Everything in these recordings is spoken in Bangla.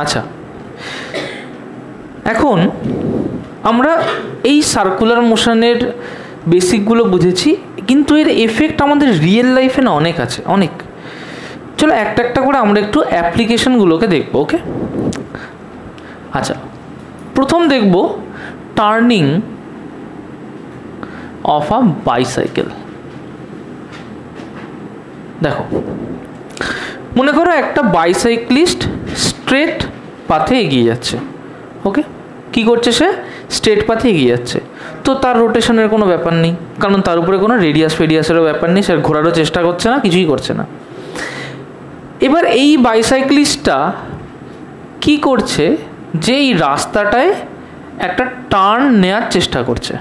আচ্ছা, এখন আমরা এই সার্কুলার মোশনের বেসিকগুলো বুঝেছি, কিন্তু এর এফেক্ট আমাদের রিয়েল লাইফে না অনেক আছে, অনেক। চলো একটা একটা করে আমরা একটু অ্যাপ্লিকেশনগুলোকে দেখবো। ওকে, আচ্ছা, প্রথম দেখব টার্নিং অফ আ বাইসাইকেল। দেখো, মনে করো একটা বাইসাইক্লিস্ট স্ট্রেট পাথে এগিয়ে যাচ্ছে। ওকে, কি করছে? সে স্ট্রেট পাথে এগিয়ে যাচ্ছে, তো তার রোটেশনের কোনো ব্যাপার নেই, কারণ তার উপরে কোনো রেডিয়াসেরও ব্যাপার নেই, সে ঘোরারও চেষ্টা করছে না, কিছুই করছে না। এবার এই বাইসাইক্লিস্টটা কি করছে, যে এই রাস্তাটায় একটা টার্ন নেওয়ার চেষ্টা করছে।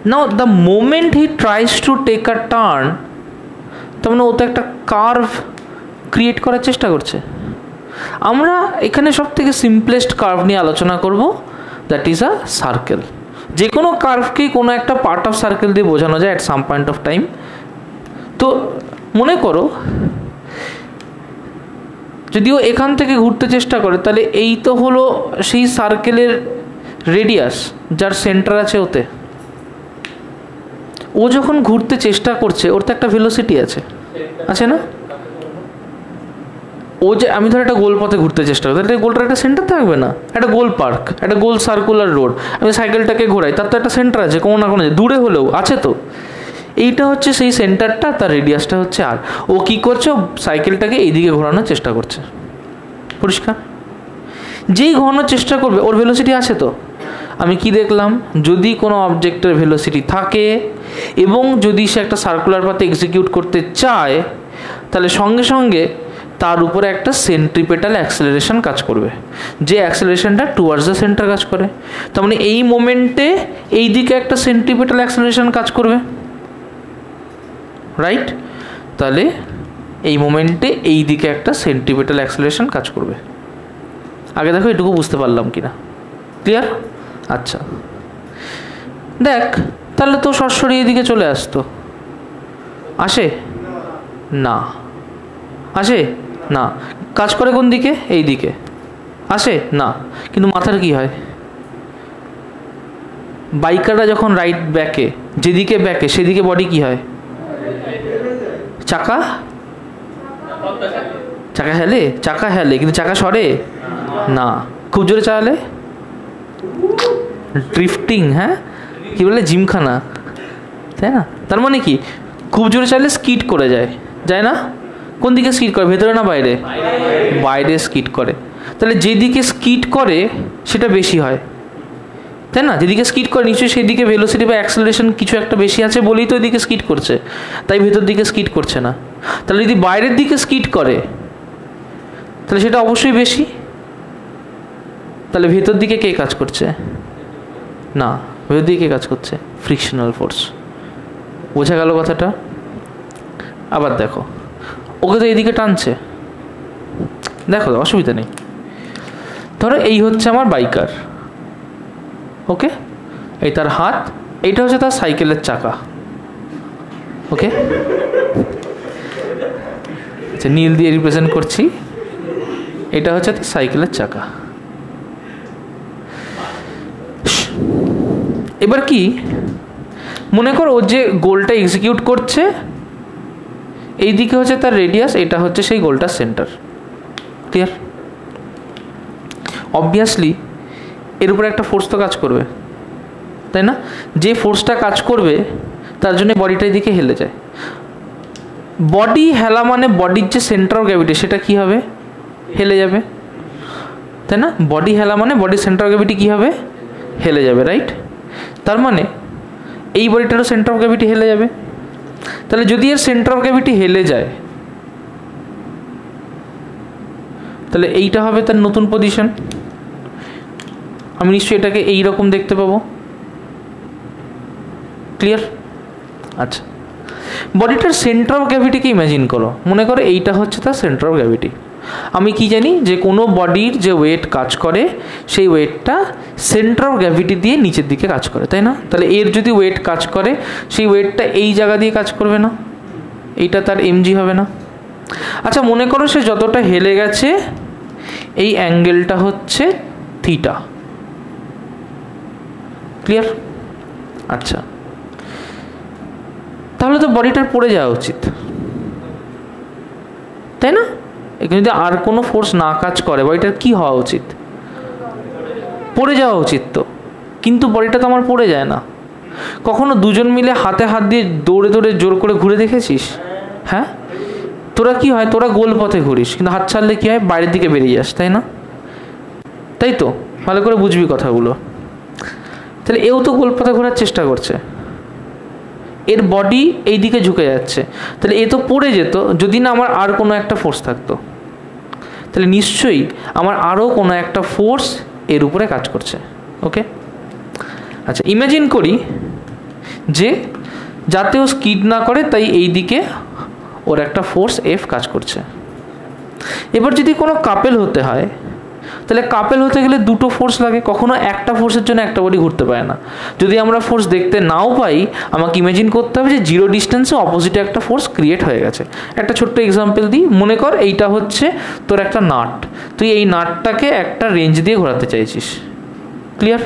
Now the moment he tries to take a turn, তার মানে ও তো একটা কার্ভ ক্রিয়েট করার চেষ্টা করছে। আমরা এখানে সব থেকে সিম্পলেস্ট কার্ভ নিয়ে আলোচনা করব, দ্যাট ইজ আ সার্কেল। যে কোনো কার্ভকেই কোনো একটা পার্ট অফ সার্কেল দিয়ে বোঝানো যায় at some point of time. তো মনে করো যদিও এখান থেকে ঘুরতে চেষ্টা করে, তাহলে এই তো হলো সেই সার্কেলের রেডিয়াস যার সেন্টার আছে ওতে। ও যখন ঘুরতে চেষ্টা করছে ওর তো একটা ভেলোসিটি আছে না? ও যে আমি ধর একটা গোল পথে ঘুরতে চেষ্টা করি, তাহলে গোলটার একটা সেন্টার থাকবে না? একটা গোল পার্ক, একটা গোল সার্কুলার রোড, আমি সাইকেলটাকে ঘোরাই, তার তো একটা সেন্টার আছে, কোনো না কোনো দূরে হলেও আছে। তো এইটা হচ্ছে সেই সেন্টারটা, তার রেডিয়াসটা হচ্ছে আর। ও কী করছে? সাইকেলটাকে এইদিকে ঘোরানোর চেষ্টা করছে। পরিষ্কার? যেই ঘোরানোর চেষ্টা করবে ওর ভেলোসিটি আছে। তো আমি কি দেখলাম, যদি কোনো অবজেক্টের ভেলোসিটি থাকে এবং যদি সে একটা সার্কুলার পাথে এক্সিকিউট করতে চায়, তাহলে সঙ্গে সঙ্গে তার উপরে একটা সেন্ট্রিপেটাল অ্যাক্সেলারেশন কাজ করবে, যে অ্যাক্সেলারেশনটা টুয়ার্ডস দ্য সেন্টার কাজ করে। তার মানে এই মোমেন্টে এই দিকে একটা সেন্ট্রিপেটাল অ্যাক্সেলারেশন কাজ করবে, রাইট? তাহলে এই মোমেন্টে এই দিকে একটা সেন্ট্রিপেটাল অ্যাক্সেলারেশন কাজ করবে। আগে দেখো এটুকু বুঝতে পারলাম কি না? ক্লিয়ার? আচ্ছা, দেখ তাহলে তো সরাসরি এদিকে চলে আসতো। আসে না? আসে না। কাজ করে কোন দিকে? এই দিকে। আসে না। কিন্তু মাথার কি হয়? বাইকাররা যখন রাইট ব্যাকে, যেদিকে ব্যাকে সেদিকে বডি কি হয়? চাকা হেলে, চাকা হেলে, কিন্তু চাকা সরে না। খুব জোরে চালালে ড্রিফটিং, হ্যাঁ কি বলে, জিমখানা, তাই না? তার মানে কি, খুব জোরে চালালে স্কিড করে যায় না? কোন দিকে স্কিড করে, ভেতরে না বাইরে? বাইরে স্কিড করে। তাহলে যেদিকে স্কিড করে সেটা বেশি হয়, তাই না? যেদিকে স্কিড করে নিশ্চয়ই সেদিকে ভেলোসিটি বা অ্যাক্সেলারেশন কিছু একটা বেশি আছে বলেই তো ওইদিকে স্কিড করছে, তাই ভেতর দিকে স্কিড করছে না। তাহলে যদি বাইরের দিকে স্কিড করে তাহলে সেটা অবশ্যই বেশি। তাহলে ভেতর দিকে কে কাজ করছে? না, ভেতর দিকে কে কাজ করছে? Frictional force. বোঝা গেল কথাটা? আবার দেখো, ওকে তো এইদিকে টানছে, দেখো অসুবিধা নেই। ধরো এই হচ্ছে আমার বাইকার, ওকে, এই তার হাত, এইটা হচ্ছে তার সাইকেলের চাকা। ওকে, আচ্ছা নীল দিয়ে রিপ্রেজেন্ট করছি, এটা হচ্ছে তার সাইকেলের চাকা। এবার কি মনে করো, ও যে গোলটা এক্সিকিউট করছে, এই দিকে হচ্ছে তার রেডিয়াস, এটা হচ্ছে সেই গোলটার সেন্টার। ক্লিয়ার? অবভিয়াসলি এর উপরে একটা ফোর্স তো কাজ করবে, তাই না? যে ফোর্সটা কাজ করবে তার জন্য বডিটা এদিকে হেলে যায়। বডি হেলা মানে বডির যে সেন্টার অফ গ্র্যাভিটি সেটা কি হবে? হেলে যাবে, তাই না? বডি হেলা মানে বডির সেন্টার অফ গ্র্যাভিটি কী হবে? হেলে যাবে, রাইট? তার মানে এই বডিটারও সেন্টার অফ গ্র্যাভিটি হেলে যাবে। তাহলে যদি এর সেন্টার অফ গ্র্যাভিটি হেলে যায়, তাহলে এইটা হবে তার নতুন পজিশন। আমি নিশ্চয়ই এটাকে এইরকম দেখতে পাবো। ক্লিয়ার? আচ্ছা, বডিটার সেন্টার অফ গ্র্যাভিটিকে ইমাজিন করো, মনে করো এইটা হচ্ছে তার সেন্টার অফ গ্র্যাভিটি। আমি কি জানি যে কোনো বডির যে ওয়েট কাজ করে সেই ওয়েটটা সেন্টার অফ গ্র্যাভিটি দিয়ে নিচের দিকে কাজ করে, তাই না? তাহলে এর যদি ওয়েট কাজ করে সেই ওয়েটটা এই জায়গা দিয়ে কাজ করবে না, এইটা তার এমজি হবে না। আচ্ছা মনে করো সে যতটা হেলে গেছে এই অ্যাঙ্গেলটা হচ্ছে থিটা। ক্লিয়ার? আচ্ছা, তাহলে তো বডিটার পড়ে যাওয়া উচিত, তাই না? এখানে যদি আর কোনো ফোর্স না কাজ করে বডিটার কি হওয়া উচিত? পড়ে যাওয়া উচিত তো, কিন্তু বডিটা তো আমার পড়ে যায় না। কখনো দুজন মিলে হাতে হাত দিয়ে দৌড়ে দৌড়ে জোর করে ঘুরে দেখেছিস? হ্যাঁ, তোরা কি হয়, তোরা গোল পথে ঘুরিস, কিন্তু হাত ছাড়লে কি হয়, বাইরের দিকে বেরিয়ে যাস, তাই না? তাই তো, ভালো করে বুঝবি কথাগুলো। তাহলে এও তো গোল পথে ঘোরার চেষ্টা করছে, এর বডি এই দিকে ঝুঁকে যাচ্ছে, তাহলে এ তো পড়ে যেত যদি না আমার আর কোনো একটা ফোর্স থাকতো। তাহলে নিশ্চয়ই আমার আরও কোনো একটা ফোর্স এর উপরে কাজ করছে। ওকে, আচ্ছা, ইমাজিন করি যে যাতে ও স্কিড না করে তাই এই দিকে ওর একটা ফোর্স এফ কাজ করছে। এবার যদি কোনো কাপেল হতে হয়, তাহলে কাপেল হতে গেলে দুটো ফোর্স লাগে, কখনো একটা ফোর্সের জন্য একটা বডি ঘুরতে পারে না। যদি আমরা ফোর্স দেখতে নাও পাই, আমাকে ইমাজিন করতে হবে যে জিরো ডিস্টেন্সে অপোজিটে একটা ফোর্স ক্রিয়েট হয়ে গেছে। একটা ছোট্ট এক্সাম্পল দিই, মনে কর এইটা হচ্ছে তোর একটা নাট, তুই এই নাটটাকে একটা রেঞ্জ দিয়ে ঘোরাতে চাইছিস। ক্লিয়ার?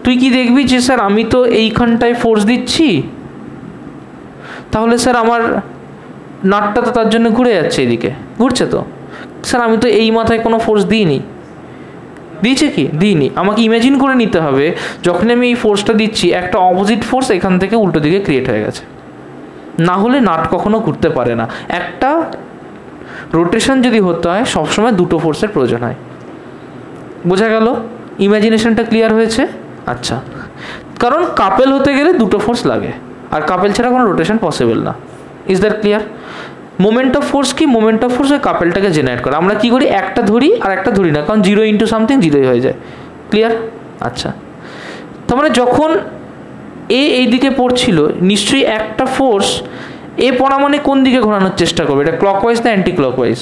তুই কি দেখবি যে স্যার আমি তো এইখানটায় ফোর্স দিচ্ছি, তাহলে স্যার আমার নাটটা তো তার জন্য ঘুরে যাচ্ছে, এদিকে ঘুরছে তো। স্যার আমি তো এই মাথায় কোনো ফোর্স দিইনি, দিয়েছে কি? দিইনি। আমাকে ইমাজিন করে নিতে হবে যখন আমি এই ফোর্সটা দিচ্ছি একটা অপোজিট ফোর্স এখান থেকে উল্টো দিকে ক্রিয়েট হয়ে গেছে, না হলে নাট কখনো ঘুরতে পারে না। একটা রোটেশন যদি হতে হয় সবসময় দুটো ফোর্সের প্রয়োজন হয়। বোঝা গেল? ইমাজিনেশনটা ক্লিয়ার হয়েছে? আচ্ছা, কারণ কাপেল হতে গেলে দুটো ফোর্স লাগে, আর কাপেল ছাড়া কোনো রোটেশন পসিবল না। Is that clear? Moment of force কি? মোমেন্ট অফ ফোর্স ওই কাপেলটাকে জেনারেট করে। আমরা কি করি, একটা ধরি আর একটা ধরি না, কারণ জিরো ইন্টু সামথিং জিরোই হয়ে যায়। ক্লিয়ার? আচ্ছা, তার মানে যখন এ এই দিকে পড়ছিল, নিশ্চয়ই একটা ফোর্স এ পড়া মানে কোন দিকে ঘোরানোর চেষ্টা করবে? এটা ক্লকওয়াইজ না অ্যান্টি ক্লকওয়াইজ?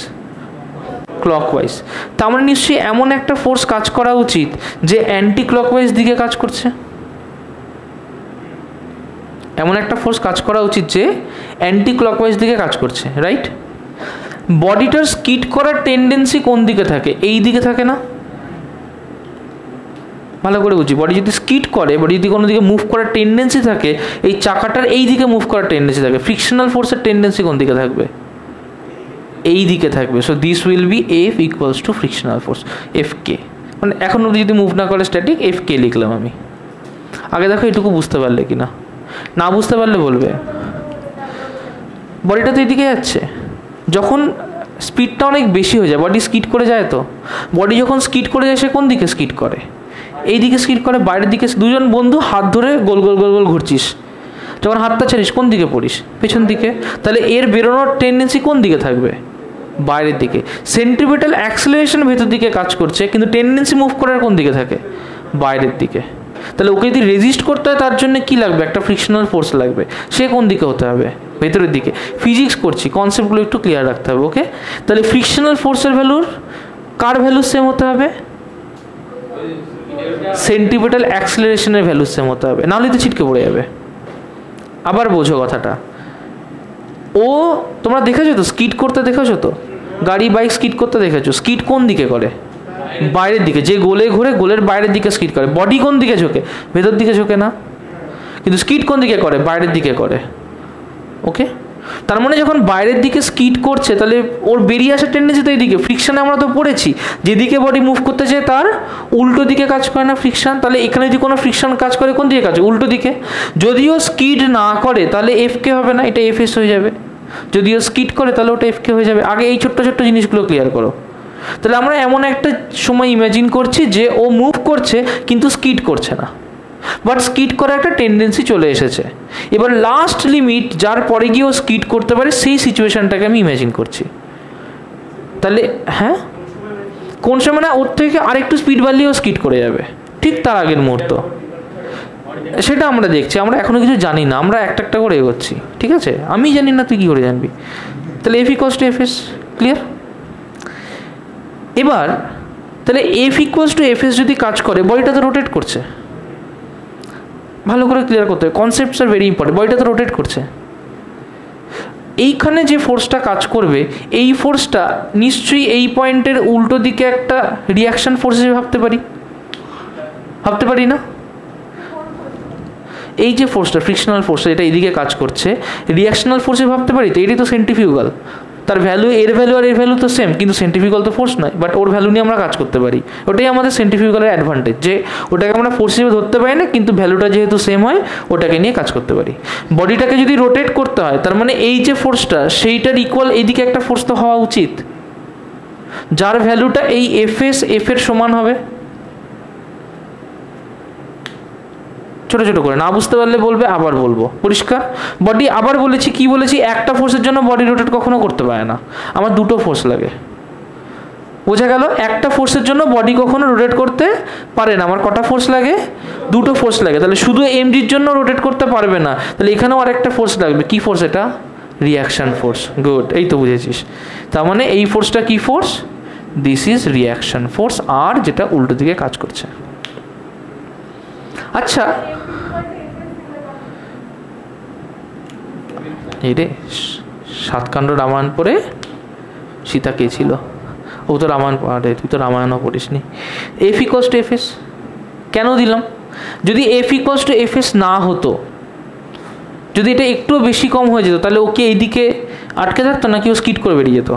ক্লকওয়াইজ। তার মানে নিশ্চয়ই এমন একটা ফোর্স কাজ করা উচিত যে অ্যান্টি ক্লকওয়াইজ দিকে কাজ করছে। এমন একটা ফোর্স কাজ করা উচিত যে অ্যান্টি ক্লকওয়াইজ দিকে কাজ করছে, রাইট? বডিটার স্কিড করার টেন্ডেন্সি কোন দিকে থাকে? এই দিকে থাকে না? ভালো করে বুঝি, বডি যদি স্কিড করে, বডি যদি কোনো দিকে মুভ করার টেন্ডেন্সি থাকে, এই চাকাটার এই দিকে মুভ করার টেন্ডেন্সি থাকে। ফ্রিকশনাল ফোর্সের টেন্ডেন্সি কোন দিকে থাকবে? এই দিকে থাকবে। So this will be F equals to frictional force F K. মানে এখন অবধি যদি মুভ না করে স্ট্যাটিক, এফ কে লিখলাম আমি। আগে দেখো এটুকু বুঝতে পারলে কি না? না বুঝতে পারলে বলবে। বডিটা তো এদিকে যাচ্ছে, যখন স্পিডটা অনেক বেশি হয়ে যায় বডি স্কিড করে যায়। তো বডি যখন স্কিড করে যায় সে কোন দিকে স্কিড করে? এই দিকে স্কিড করে, বাইরের দিকে। দুজন বন্ধু হাত ধরে গোল গোল গোল গোল ঘুরছিস, যখন হাতটা ছাড়িস কোন দিকে পড়িস? পেছন দিকে। তাহলে এর বেরোনোর টেন্ডেন্সি কোন দিকে থাকবে? বাইরের দিকে। সেন্ট্রিপিটাল অ্যাক্সেলারেশন ভেতর দিকে কাজ করছে, কিন্তু টেন্ডেন্সি মুভ করার কোন দিকে থাকে? বাইরের দিকে। তাহলে ওকে যদি রেজিস্ট করতে হয় তার জন্য কি লাগবে? একটা ফ্রিকশনাল ফোর্স লাগবে। সে কোন দিকে হতে হবে? ভেতরের দিকে। ফিজিক্স করছি, কনসেপ্টগুলো একটু ক্লিয়ার রাখতে হবে। ওকে, তাহলে ফ্রিকশনাল ফোর্সের ভ্যালুর কার ভ্যালু সেম হতে হবে? সেন্ট্রিপিটাল অ্যাক্সেলারেশনের ভ্যালু সেম হতে হবে, নাহলে তো ছিটকে পড়ে যাবে। আবার বোঝো কথাটা। ও তোমরা দেখেছো তো স্কিড করতে, দেখেছো তো গাড়ি বাইক স্কিড করতে দেখেছো? স্কিড কোন দিকে করে? বাইরের দিকে। যে গোলে ঘুরে গোলের বাইরের দিকে স্কিড করে। বডি কোন দিকে ঝোঁকে? ভেতর দিকে ঝোঁকে না, কিন্তু স্কিড কোন দিকে করে? বাইরের দিকে করে। ওকে, তার মানে যখন বাইরের দিকে স্কিড করছে তাহলে ওর বেরিয়ে আসার টেন্ডেন্সি তো এইদিকে। ফ্রিকশানে আমরা তো পড়েছি যেদিকে বডি মুভ করতে চায় তার উল্টো দিকে কাজ করে না ফ্রিকশান? তাহলে এখানে যদি কোনো ফ্রিকশান কাজ করে কোন দিকে কাজ করে? উল্টো দিকে। যদিও স্কিড না করে তাহলে এফ কে হবে না, এটা এফ এস হয়ে যাবে। যদিও স্কিড করে তাহলে ওটা এফ কে হয়ে যাবে। আগে এই ছোট্ট ছোট্ট জিনিসগুলো ক্লিয়ার করো। তাহলে আমরা এমন একটা সময় ইমাজিন করছি যে ও মুভ করছে কিন্তু স্কিড করছে না, বাট স্কিড করার একটা টেন্ডেন্সি চলে এসেছে। এবার লাস্ট লিমিট যার পরে গিয়ে ও স্কিড করতে পারে সেই সিচুয়েশনটাকে আমি ইমাজিন করছি। তাহলে হ্যাঁ, কোন সময় না ওর থেকে আরেকটু স্পিড বাড়লেও স্কিড করে যাবে, ঠিক তার আগের মুহূর্ত। সেটা আমরা দেখছি, আমরা এখনো কিছু জানি না, আমরা একটা একটা করে এগোচ্ছি। ঠিক আছে, আমি জানি না, তুই কী করে জানবি? তাহলে F equals two F S. Clear? এবার তাহলে F equals two F S যদি কাজ করে, বডিটা তো রোটেট করছে। ভালো করে ক্লিয়ার করতে হবে, কনসেপ্টস আর ভেরি ইম্পর্টেন্ট। বডিটা তো রোটেট করছে। এইখানে যে ফোর্সটা কাজ করবে এই ফোর্সটা নিশ্চয়ই এই পয়েন্টের উল্টো দিকে একটা রিয়াকশন ফোর্স হিসেবে ভাবতে পারি না? এই যে ফোর্সটা ফ্রিকশনাল ফোর্সটা এটা এইদিকে কাজ করছে রিয়াকশনাল ফোর্সে ভাবতে পারি তো, এটাই তো সেন্ট্রিফিউগাল। তার ভ্যালু এর ভ্যালু আর এর ভ্যালু তো সেম, কিন্তু সেন্ট্রিফিউগাল তো ফোর্স নয়, বাট ওর ভ্যালু নিয়ে আমরা কাজ করতে পারি। ওটাই আমাদের সেন্ট্রিফিউগালের অ্যাডভান্টেজ, যে ওটাকে আমরা ফোর্স হিসেবে ধরতে পারি না, কিন্তু ভ্যালুটা যেহেতু সেম হয় ওটাকে নিয়ে কাজ করতে পারি। বডিটাকে যদি রোটেট করতে হয় তার মানে এই যে ফোর্সটা সেইটার ইকুয়াল এইদিকে একটা ফোর্স তো হওয়া উচিত, যার ভ্যালুটা এই এফ এর সমান হবে। ছোটো ছোটো করে না বুঝতে পারলে বলবে, আবার বলবো পরিষ্কার। বডি আবার বলেছি, কি বলেছি, একটা ফোর্সের জন্য বডি রোটেট কখনো করতে পারে না, আমার দুটো ফোর্স লাগে। বোঝা গেল? একটা ফোর্সের জন্য বডি কখনো রোটেট করতে পারে না, আমার কটা ফোর্স লাগে? দুটো ফোর্স লাগে। তাহলে শুধু এমজির জন্য রোটেট করতে পারবে না, তাহলে এখানেও আরেকটা ফোর্স লাগবে। কি ফোর্স এটা? Reaction force. গুড, এই তো বুঝেছিস। তার মানে এই ফোর্সটা কি force? This is reaction force, আর যেটা উল্টো দিকে কাজ করছে। আচ্ছা, এই রে সাতকাণ্ড রামায়ণ পড়ে সীতা কে ছিল? ও তো রামায়ণ পড়ে, তুই তো রামায়ণও পড়িসনি। F equals to F S কেন দিলাম? যদি F equals to F S না হতো, যদি এটা একটু বেশি কম হয়ে যেত, তাহলে ওকে এইদিকে আটকে থাকতো নাকি ও স্কিড করে বেরিয়ে যেত?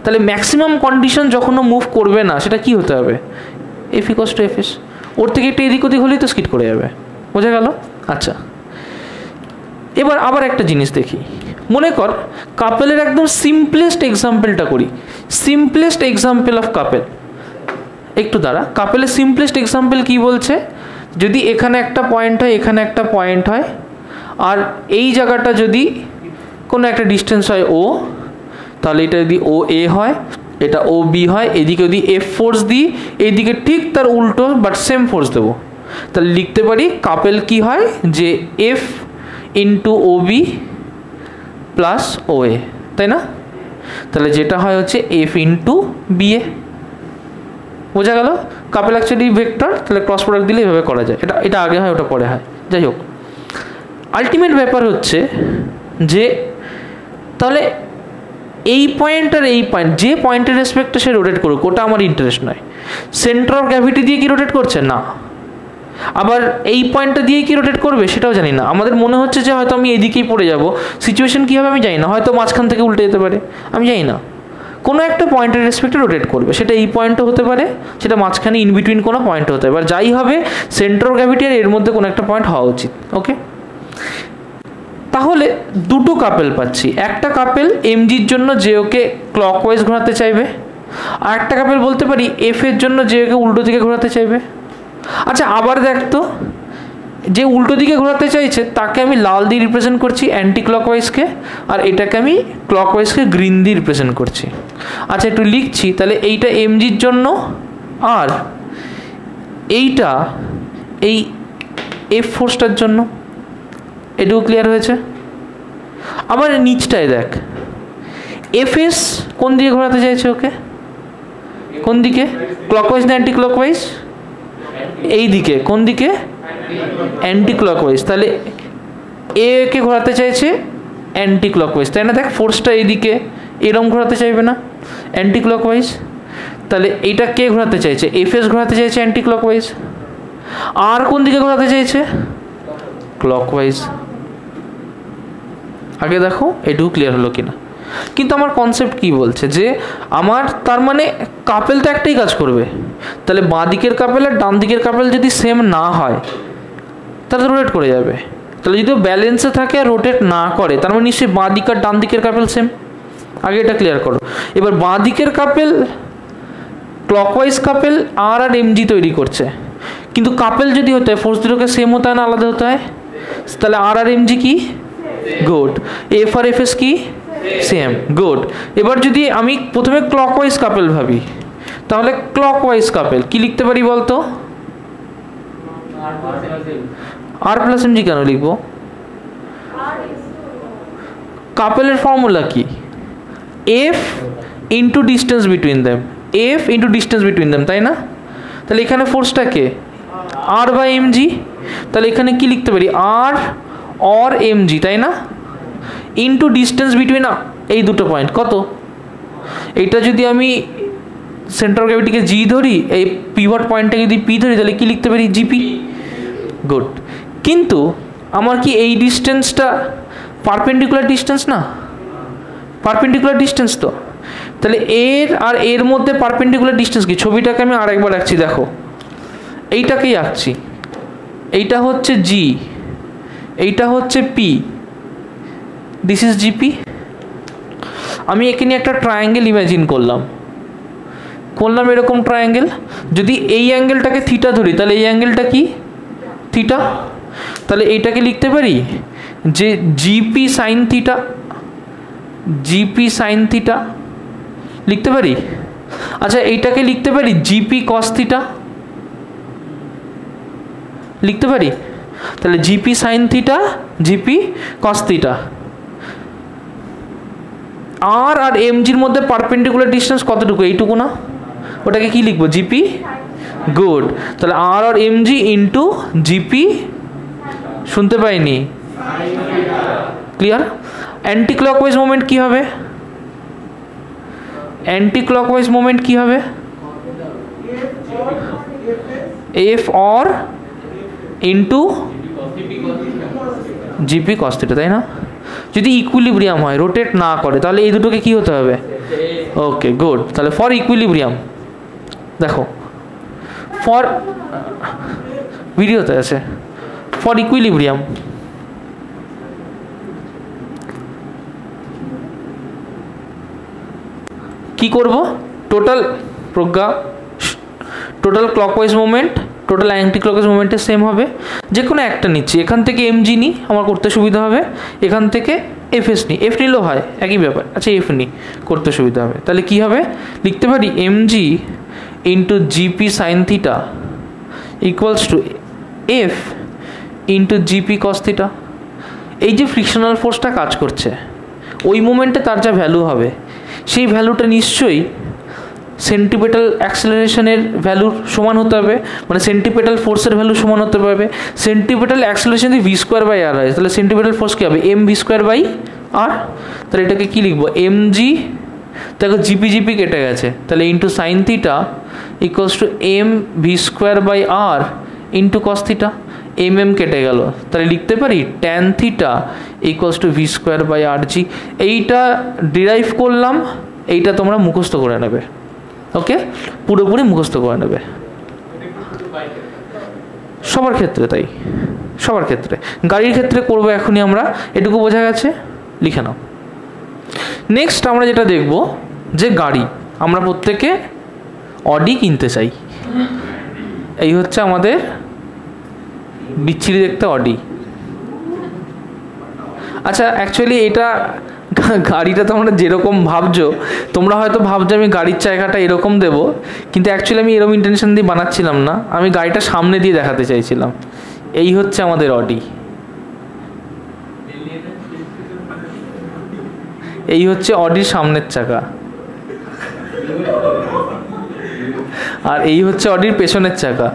তাহলে ম্যাক্সিমাম কন্ডিশন যখন ও মুভ করবে না, সেটা কি হতে হবে? F equals to F S. ওর থেকে একটু এদিক ওদিক হলেই তো স্কিড করে যাবে। বোঝা গেল? আচ্ছা, এবার আবার একটা জিনিস দেখি। মনে কর কাপেলের একদম সিম্পলেস্ট এক্সাম্পলটা করি। সিম্পলেস্ট এক্সাম্পল অফ কাপেল, একটু দাঁড়া। কাপেলের সিম্পলেস্ট এক্সাম্পল কি বলছে? যদি এখানে একটা পয়েন্ট হয়, এখানে একটা পয়েন্ট হয়, আর এই জায়গাটা যদি কোনো একটা ডিস্টেন্স হয় ও, তাহলে এটা যদি ও এ হয়, এটা ও বি হয়, এদিকে যদি এফ ফোর্স দিই, এইদিকে ঠিক তার উল্টো বাট সেম ফোর্স দেবো, তাহলে লিখতে পারি কাপেল কি হয়, যে এফ ইন্টু ও বি প্লাস ও এ, তাই না? তাহলে যেটা হয় হচ্ছে এফ ইন্টু বি এ। বোঝা গেল? কাপেল অ্যাকচুয়ালি ভেক্টর, তাহলে ক্রস প্রোডাক্ট দিলে এভাবে করা যায়। এটা আগে হয়, ওটা পরে হয়। যাই হোক, আলটিমেট ব্যাপার হচ্ছে যে তাহলে এই পয়েন্ট আর এই পয়েন্ট, যে পয়েন্টের রেসপেক্টে সে রোটেট করুক, ওটা আমার ইন্টারেস্ট নয়। সেন্টার অফ গ্র্যাভিটি দিয়ে কি রোটেট করছে? না। আবার এই পয়েন্টটা দিয়ে কি রোটেট করবে সেটাও জানি না। আমাদের মনে হচ্ছে যে হয়তো আমি এদিকেই পড়ে যাব, সিচুয়েশন কী হবে আমি জানি না, হয়তো মাঝখান থেকে উল্টে যেতে পারে, আমি জানি না। কোনো একটা পয়েন্টের রেসপেক্টে রোটেট করবে, সেটা এই পয়েন্টও হতে পারে, সেটা মাঝখানে ইন বিটুইন কোনো পয়েন্ট হতে পারে, যাই হবে সেন্টার অফ গ্র্যাভিটি আর এর মধ্যে কোনো একটা পয়েন্ট হওয়া উচিত। ওকে, তাহলে দুটো কাপেল পাচ্ছি। একটা কাপেল এমজির জন্য যে ওকে ক্লকওয়াইজ ঘোরাতে চাইবে, আর একটা কাপেল বলতে পারি এফ এর জন্য যে ওকে উল্টো দিকে ঘোরাতে চাইবে। আচ্ছা, আবার দেখতো, যে উল্টো দিকে ঘোরাতে চাইছে তাকে আমি লাল দিয়ে রিপ্রেজেন্ট করছি অ্যান্টি ক্লকওয়াইজকে, আর এটাকে আমি ক্লকওয়াইজকে গ্রিন দিয়ে রিপ্রেজেন্ট করছি। আচ্ছা, একটু লিখছি তাহলে, এইটা এমজির জন্য, আর এইটা এই এফ ফোর্সটার জন্য। এটুকু ক্লিয়ার হয়েছে? আবার নিচটায় দেখ, এফএস কোন দিকে ঘোরাতে চাইছে ওকে? কোন দিকে? ক্লকওয়াইজ না অ্যান্টি ক্লকওয়াইজ? এই দিকে। কোন দিকে? Anti clockwise. তাহলে এ কে ঘোরাতে চাইছে অ্যান্টি ক্লকওয়াইজ, তাই না? দেখ ফোর্সটা এইদিকে, এরম ঘোরাতে চাইবে না, অ্যান্টি ক্লকওয়াইজ। তাহলে এইটা কে ঘোরাতে চাইছে? এফএস ঘোরাতে চাইছে অ্যান্টি ক্লকওয়াইজ। আর কোন দিকে ঘোরাতে চাইছে? ক্লকওয়াইজ। আগে দেখো এটুকু ক্লিয়ার হলো কিনা। কিন্তু আমার কনসেপ্ট কি বলছে, যে আমার তার মানে কাপেল তো একটাই কাজ করবে, তাহলে বাঁ দিকের কাপেল আর ডান দিকের কাপেল যদি সেম না হয় তাহলে তো রোটেট করে যাবে। তাহলে যদি ব্যালেন্সে থাকে আর রোটেট না করে, তার মানে নিশ্চয়ই বাঁ দিক আর ডান দিকের কাপেল সেম। আগে এটা ক্লিয়ার করো। এবার বাঁ দিকের কাপেল ক্লকওয়াইজ কাপেল আর এমজি তৈরি করছে, কিন্তু কাপেল যদি হতে হয় ফোর্স দুটোকে সেম হতে হয় না আলাদা হতে হয়? তাহলে আর এমজি কি? Good. F R F S কি? সেম। গুড। এবার যদি আমি প্রথমে ক্লকওয়াইজ কাপেল ভাবি, তাহলে ক্লকওয়াইজ কাপেল কি লিখতে পারি বলতো? আর প্লাস এমজি কেন লিখবো? কাপেলের ফর্মুলা কি? F into distance between them, F into distance between them, তাই না? তাহলে এখানে ফোর্সটা কে? আর বাই এমজি। তাহলে এখানে কি লিখতে পারি? আর অর এমজি, তাই না? ইন্টু ডিস্টেন্স বিটুইন এই দুটো পয়েন্ট কত, এইটা যদি আমি সেন্টার অফ গ্র্যাভিটিকে জি ধরি, এই পিভট পয়েন্টটা যদি পি ধরি, তাহলে কি লিখতে পারি, জিপি। গুড। কিন্তু আমার কি এই ডিস্টেন্সটা পারপেন্ডিকুলার ডিস্টেন্স না, পারপেন্ডিকুলার ডিস্টেন্স তো, তাহলে এর আর এর মধ্যে পারপেন্ডিকুলার ডিস্টেন্স কি, ছবিটাকে আমি আরেকবার আঁকছি, দেখো এইটাকেই আঁকছি, এইটা হচ্ছে জি, এইটা হচ্ছে পি, দিস ইজ জিপি। আমি এখানে একটা ট্রায়াঙ্গেল ইমাজিন করলাম এরকম ট্রায়াঙ্গেল, যদি এই অ্যাঙ্গেলটাকে থিটা ধরি, তাহলে এই অ্যাঙ্গেলটা কি, থিটা, তাহলে এইটাকে লিখতে পারি যে GP sine theta, GP sine theta লিখতে পারি। আচ্ছা এইটাকে লিখতে পারি জিপি কস থিটা, লিখতে পারি, তাহলে GP sine theta, GP cos theta. আর এমজির মধ্যে পারপেন্ডিকুলার ডিস্টেন্স কতটুকু, এইটুকু না, ওটাকে কি লিখবো, জিপি। গুড। তাহলে আর এমজি ইন্টু জিপি, শুনতে পাইনি, ক্লিয়ার। অ্যান্টি ক্লকওয়াইজ মোমেন্ট কি হবে, অ্যান্টি ক্লকওয়াইজ মোমেন্ট কি হবে, F or into GP cos theta, তাই না। যদি ইকুইলিব্রিয়াম হয়, রোটেট না করে, তাহলে এই দুটোকে কি হতে হবে, ওকে গুড। তাহলে ফর ইকুইলিব্রিয়াম, দেখো ফর ভিডিওতে আছে, ফর ইকুইলিব্রিয়াম কি করব, টোটাল প্রজ্ঞা, total clockwise moment, total anti clockwise মোমেন্টের সেম হবে, যে কোনো একটা নিচ্ছি, এখান থেকে এমজি নিই, আমার করতে সুবিধা হবে, এখান থেকে এফএস নিই, এফ নিলেও হয়, একই ব্যাপার, আচ্ছা এফ নিই, করতে সুবিধা হবে। তাহলে কি হবে, লিখতে পারি MG into GP sine theta equals two F into GP cos theta. এই যে ফ্রিকশনাল ফোর্সটা কাজ করছে, ওই মোমেন্টে তার যা ভ্যালু হবে, সেই ভ্যালুটা নিশ্চয়ই সেন্টিপিটাল অ্যাক্সেলারেশনের ভ্যালুর সমান হতে হবে, মানে সেন্টিপিটাল ফোর্সের ভ্যালু সমান হতে পারবে। সেন্টিপিটাল অ্যাক্সেলারেশন যদি ভি স্কোয়ার বাই আর হয়, তাহলে সেন্টিপিটাল ফোর্স কী হবে, এম ভি স্কোয়ার বাই আর। তাহলে এটাকে কী লিখবো, এম জি, দেখো জিপি জিপি কেটে গেছে, তাহলে into sine theta equals to M V square by R into cos theta, M M কেটে গেল, তাহলে লিখতে পারি tan theta equals to V square by R G. এইটা ডিরাইভ করলাম, এইটা তোমরা মুখস্থ করে নেবে, ওকে, পুরোপুরি মুখস্থ করে নেবে, সবার ক্ষেত্রে তাই, সবার ক্ষেত্রে। গাড়ির ক্ষেত্রে করবো এখনই আমরা, এটুকু বোঝা গেছে, লিখে নাও। নেক্সট আমরা যেটা দেখব, যে গাড়ি আমরা প্রত্যেকে অডি কিনতে চাই, এই হচ্ছে আমাদের বিচ্ছিরি দেখতে অডি। আচ্ছা অ্যাকচুয়ালি এটা গাড়িটা তোমরা যেরকম ভাবছো, তোমরা হয়তো ভাবছো আমি গাড়ির জায়গাটা এরকম দেবো, কিন্তু অ্যাকচুয়ালি আমি এরকম ইন্টেনশন দিয়ে বানাচ্ছিলাম না, আমি গাড়িটা সামনে দিয়ে দেখাতে চাইছিলাম। এই হচ্ছে আমাদের অডি, এই হচ্ছে অডির সামনের চাকা, আর এই হচ্ছে অডির পেছনের চাকা।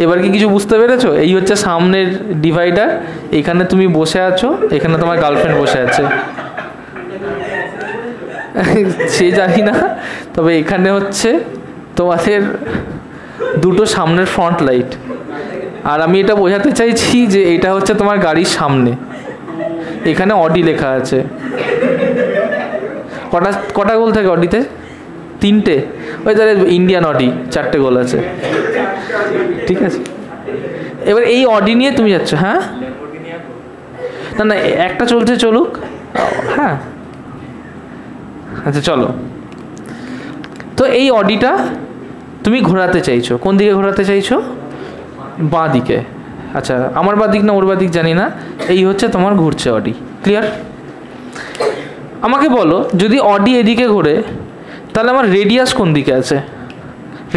এবার কি কিছু বুঝতে পেরেছো? এই হচ্ছে সামনের ডিভাইডার, এখানে তুমি বসে আছো, এখানে তোমার গার্লফ্রেন্ড বসে আছে, সে জানি না, তবে এখানে হচ্ছে তোমাদের দুটো সামনের ফ্রন্ট লাইট। আর আমি এটা বোঝাতে চাইছি যে এটা হচ্ছে তোমার গাড়ির সামনে, এখানে অডি লেখা আছে। কটা গোল থাকে অডিতে? 3টে। ওই তাহলে ইন্ডিয়ান অডি 4টে গোল আছে, ঠিক আছে। এবার এই অডি নিয়ে তুমি যাচ্ছ, হ্যাঁ না না একটা চলছে, চলুক, হ্যাঁ আচ্ছা চলো। তো এই অডিটা তুমি ঘোরাতে চাইছো, কোন দিকে ঘোরাতে চাইছো? বাঁ দিকে। আচ্ছা আমার বাঁ দিক না ওর বাঁ দিক জানি না, এই হচ্ছে তোমার ঘুরছে অডি, ক্লিয়ার? আমাকে বলো যদি অডি এদিকে ঘোরে, তাহলে আমার রেডিয়াস কোন দিকে আছে?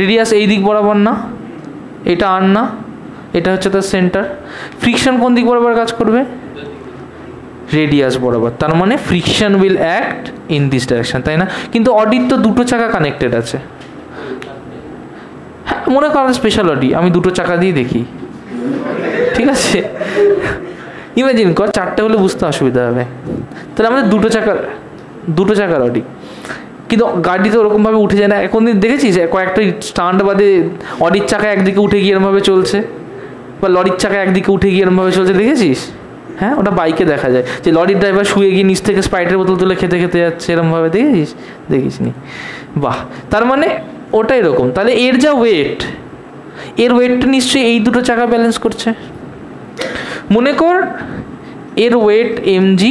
রেডিয়াস এই দিক বরাবর না, এটা আর না, এটা হচ্ছে তার সেন্টার। ফ্রিকশন কোন দিক বরাবর কাজ করবে? রেডিয়াস বরাবর, তার মানে friction will act in this direction, তাই না? কিন্তু অডির তো দুটো চাকা কানেক্টেড আছে, হ্যাঁ মনে করো স্পেশাল অডি, আমি দুটো চাকা দিয়ে দেখি, ঠিক আছে? ইমাজিন কর, 4টে হলে বুঝতে অসুবিধা হবে। তাহলে আমাদের দুটো চাকার অডি, কিন্তু গাড়ি তো ওরকমভাবে উঠে যায় না। এখন দেখেছিস কয়েকটা স্ট্যান্ড বাদে অডির চাকা একদিকে উঠে গিয়ে এরমভাবে চলছে, বা লরির চাকা একদিকে উঠে গিয়ে এরমভাবে চলছে, দেখেছিস? হ্যাঁ, ওটা বাইকে দেখা যায় যে লরির ড্রাইভার শুয়ে গিয়ে নিচ থেকে স্প্রাইটের বোতল তুলে খেতে খেতে যাচ্ছে এরমভাবে, দেখিস নি? বাহ, তার মানে ওটা এরকম। তাহলে এর যা ওয়েট, এর ওয়েটটা নিশ্চয়ই এই দুটো চাকা ব্যালেন্স করছে। মনে কর এর ওয়েট mg,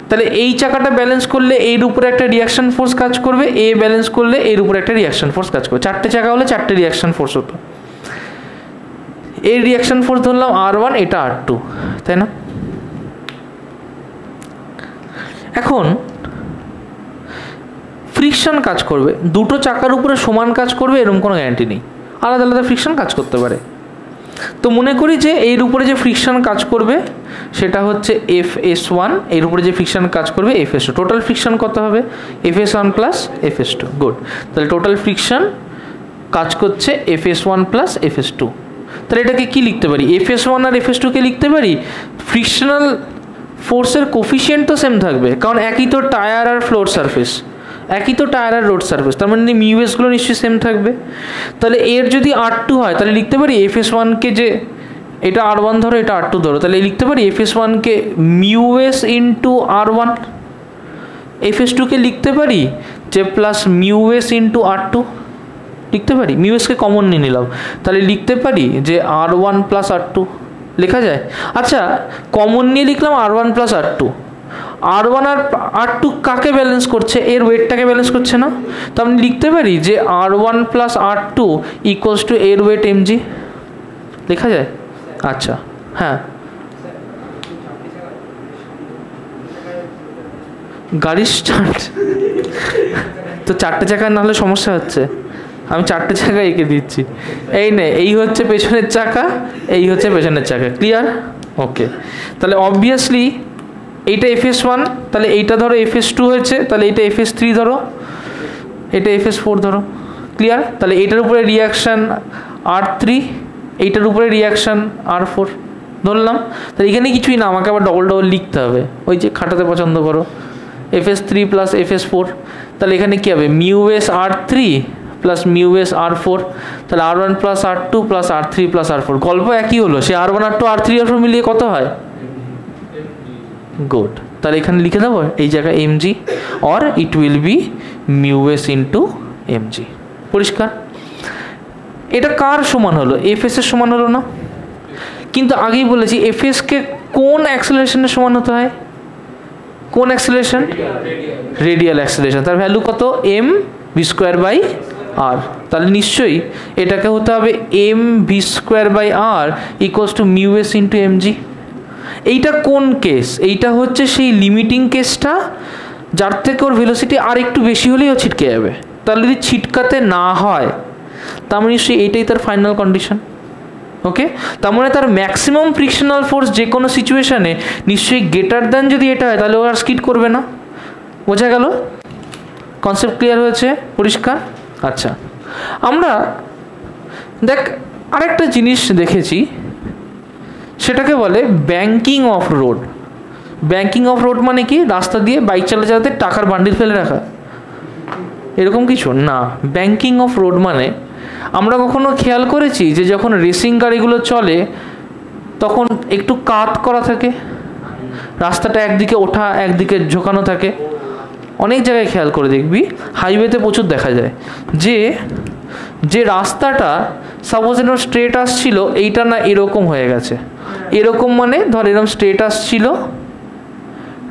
তাহলে এই চাকাটা ব্যালেন্স করলে এর উপরে একটা রিয়াকশন ফোর্স কাজ করবে, এ ব্যালেন্স করলে এর উপরে একটা রিয়াকশন ফোর্স কাজ করবে। 4টে চাকা হলে 4টে রিয়াকশন ফোর্স হতো। এর রিয়াকশন ফোর্স ধরলাম R1, এটা R2, তাই না? এখন ফ্রিকশন কাজ করবে, দুটো চাকার উপরে সমান কাজ করবে এরকম কোনো গ্যারান্টি নেই, আলাদা আলাদা ফ্রিকশন কাজ করতে পারে। তো মনে করি যে এর উপরে যে ফ্রিকশন কাজ করবে সেটা হচ্ছে Fs1, এর উপরে যে ফ্রিকশন কাজ করবে Fs2। টোটাল ফ্রিকশন কত হবে? Fs1 plus Fs2। গুড, তাহলে টোটাল ফ্রিকশন কাজ করছে Fs1 প্লাস Fs2। তাহলে এটাকে কি লিখতে পারি? Fs1 আর Fs2 কে লিখতে পারি ফ্রিকশনাল ফোর্সের কোফিশিয়েন্ট তো সেম থাকবে, কারণ একই তো টায়ার আর ফ্লোর সারফেস, একই তো টায়ার আর রোড সারফেস, তার মানে মিউএসগুলো নিশ্চয়ই সেম থাকবে। তাহলে এর যদি R2 হয় তাহলে লিখতে পারি Fs1কে, যে এটা R1 ধরো এটা R2 ধরো, তাহলে লিখতে পারি Fs1কে মিউএস ইন্টু R1, Fs2কে লিখতে পারি যে প্লাস মিউএস ইন্টু R2 লিখতে পারি। মিউএসকে কমন নিয়ে নিলাম, তাহলে লিখতে পারি যে R1 প্লাস R2 লেখা যায়। আচ্ছা, কমন নিয়ে লিখলাম R1 প্লাস R2, R1 আর R2 কাকে ব্যালেন্স করছে? এর ওয়েটটাকে ব্যালেন্স করছে না? তো আমি লিখতে পারি যে R1 plus R2 equals to এর ওয়েট mg, লেখা যায়? আচ্ছা, হ্যাঁ, গাড়ির স্টার্ট তো 4টে চাকা না হলে সমস্যা হচ্ছে, আমি 4টে চাকা এঁকে দিচ্ছি। এই নে, এই হচ্ছে পেছনের চাকা, এই হচ্ছে পেছনের চাকা, ক্লিয়ার? ওকে, তাহলে অবভিয়াসলি এইটা Fs1, তাহলে এইটা ধরো Fs2 হয়েছে, তাহলে এইটা Fs3 ধরো, এটা Fs4 ধরো, ক্লিয়ার? তাহলে এইটার উপরে রিয়াকশান R3, এইটার উপরে রিয়াকশান R4 ধরলাম। তাহলে এখানে কিছুই না, আমাকে আবার ডবল লিখতে হবে, ওই যে খাটাতে পছন্দ করো, Fs3 প্লাস Fs4। তাহলে এখানে কী হবে? মিউএস R3 প্লাস মিউএস R4, তাহলে R1 plus R2 plus R3 plus R4। গল্প একই হলো, সে R1 R2 R3 R4 মিলিয়ে কত হয়? গুড, তাহলে এখানে লিখে দেবো এই জায়গায় mg, or it will be মিউএস into mg। পরিষ্কার? এটা কার সমান হলো? Fs এর সমান হলো না? কিন্তু আগেই বলেছি Fsকে কোন অ্যাক্সেলারেশনের সমান হতে হয়? কোন অ্যাক্সেলারেশন? Radial acceleration. তার ভ্যালু কত? mv²/r। তাহলে নিশ্চয়ই এটাকে হতে হবে mv²/r equals to মিউএস into mg। এইটা কোন কেস? এইটা হচ্ছে সেই লিমিটিং কেসটা যার থেকে ওর ভেলোসিটি আর একটু বেশি হলেই ও ছিটকে যাবে। তাহলে যদি ছিটকাতে না হয় তার মানে নিশ্চয়ই এইটাই তার ফাইনাল কন্ডিশন। ওকে, তার মানে তার ম্যাক্সিমাম ফ্রিকশনাল ফোর্স যে কোনো সিচুয়েশানে নিশ্চয়ই গ্রেটার দ্যান যদি এটা হয় তাহলে ও আর স্কিড করবে না। বোঝা গেল? কনসেপ্ট ক্লিয়ার হয়েছে? পরিষ্কার? আচ্ছা, আমরা দেখ আরেকটা জিনিস দেখেছি, সেটাকে বলে banking of road. Banking of road মানে কি? রাস্তা দিয়ে বাইক চালাতে টাকার বান্ডিল ফেলে রাখা, এরকম কিছু না। ব্যাঙ্কিং অফ রোড মানে আমরা কখনো খেয়াল করেছি যে যখন রেসিং গাড়িগুলো চলে তখন একটু কাত করা থাকে, রাস্তাটা একদিকে ওঠা একদিকে ঝোঁকানো থাকে। অনেক জায়গায় খেয়াল করে দেখবি, হাইওয়েতে প্রচুর দেখা যায় যে রাস্তাটা সাপোজ এরকম স্ট্রেট আসছিল, এইটা না এরকম হয়ে গেছে। এরকম মানে ধর এরকম স্ট্রেট আসছিল,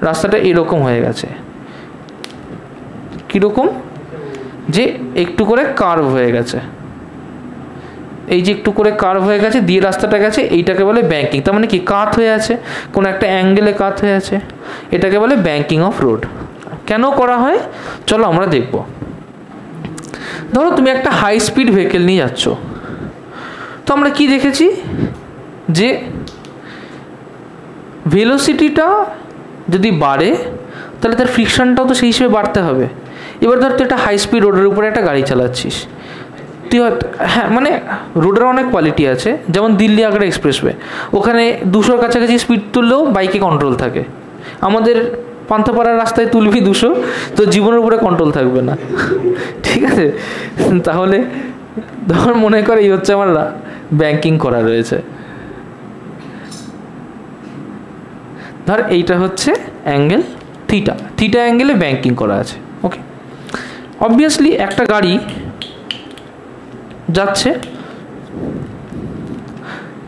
রাস্তাটা এরকম হয়ে গেছে। কীরকম? যে একটু করে কার্ভ হয়ে গেছে, এই যে একটু করে কার্ভ হয়ে গেছে দিয়ে রাস্তাটা গেছে, এইটাকে বলে ব্যাঙ্কিং। তার মানে কি? কাত হয়ে আছে, কোনো একটা অ্যাঙ্গেলে কাত হয়ে আছে, এটাকে বলে ব্যাঙ্কিং অফ রোড। কেন করা হয় চলো আমরা দেখব। ধরো তুমি একটা হাই স্পিড ভেহিকেল নিয়ে যাচ্ছ, তো আমরা কি দেখেছি যে ভেলোসিটিটা যদি বাড়ে তাহলে তার ফ্রিকশনটাও তো সেই হিসেবে বাড়তে হবে। এবার ধর তুই একটা হাই স্পিড রোডের উপরে একটা গাড়ি চালাচ্ছিস, হ্যাঁ মানে রোডের অনেক কোয়ালিটি আছে, যেমন দিল্লি আগ্রা এক্সপ্রেসওয়ে, ওখানে 200-র কাছাকাছি স্পিড তুললেও বাইকে কন্ট্রোল থাকে। আমাদের পান্থাপাড়ার রাস্তায় তুলবি 200, তো জীবনের উপরে কন্ট্রোল থাকবে না, ঠিক আছে? তাহলে ধর মনে করে এই হচ্ছে আমার ব্যাংকিং করা রয়েছে, ধর এইটা হচ্ছে অ্যাঙ্গেল থিটা, থিটা অ্যাঙ্গেলে ব্যাংকিং করা আছে। ওকে, অবভিয়াসলি একটা গাড়ি যাচ্ছে,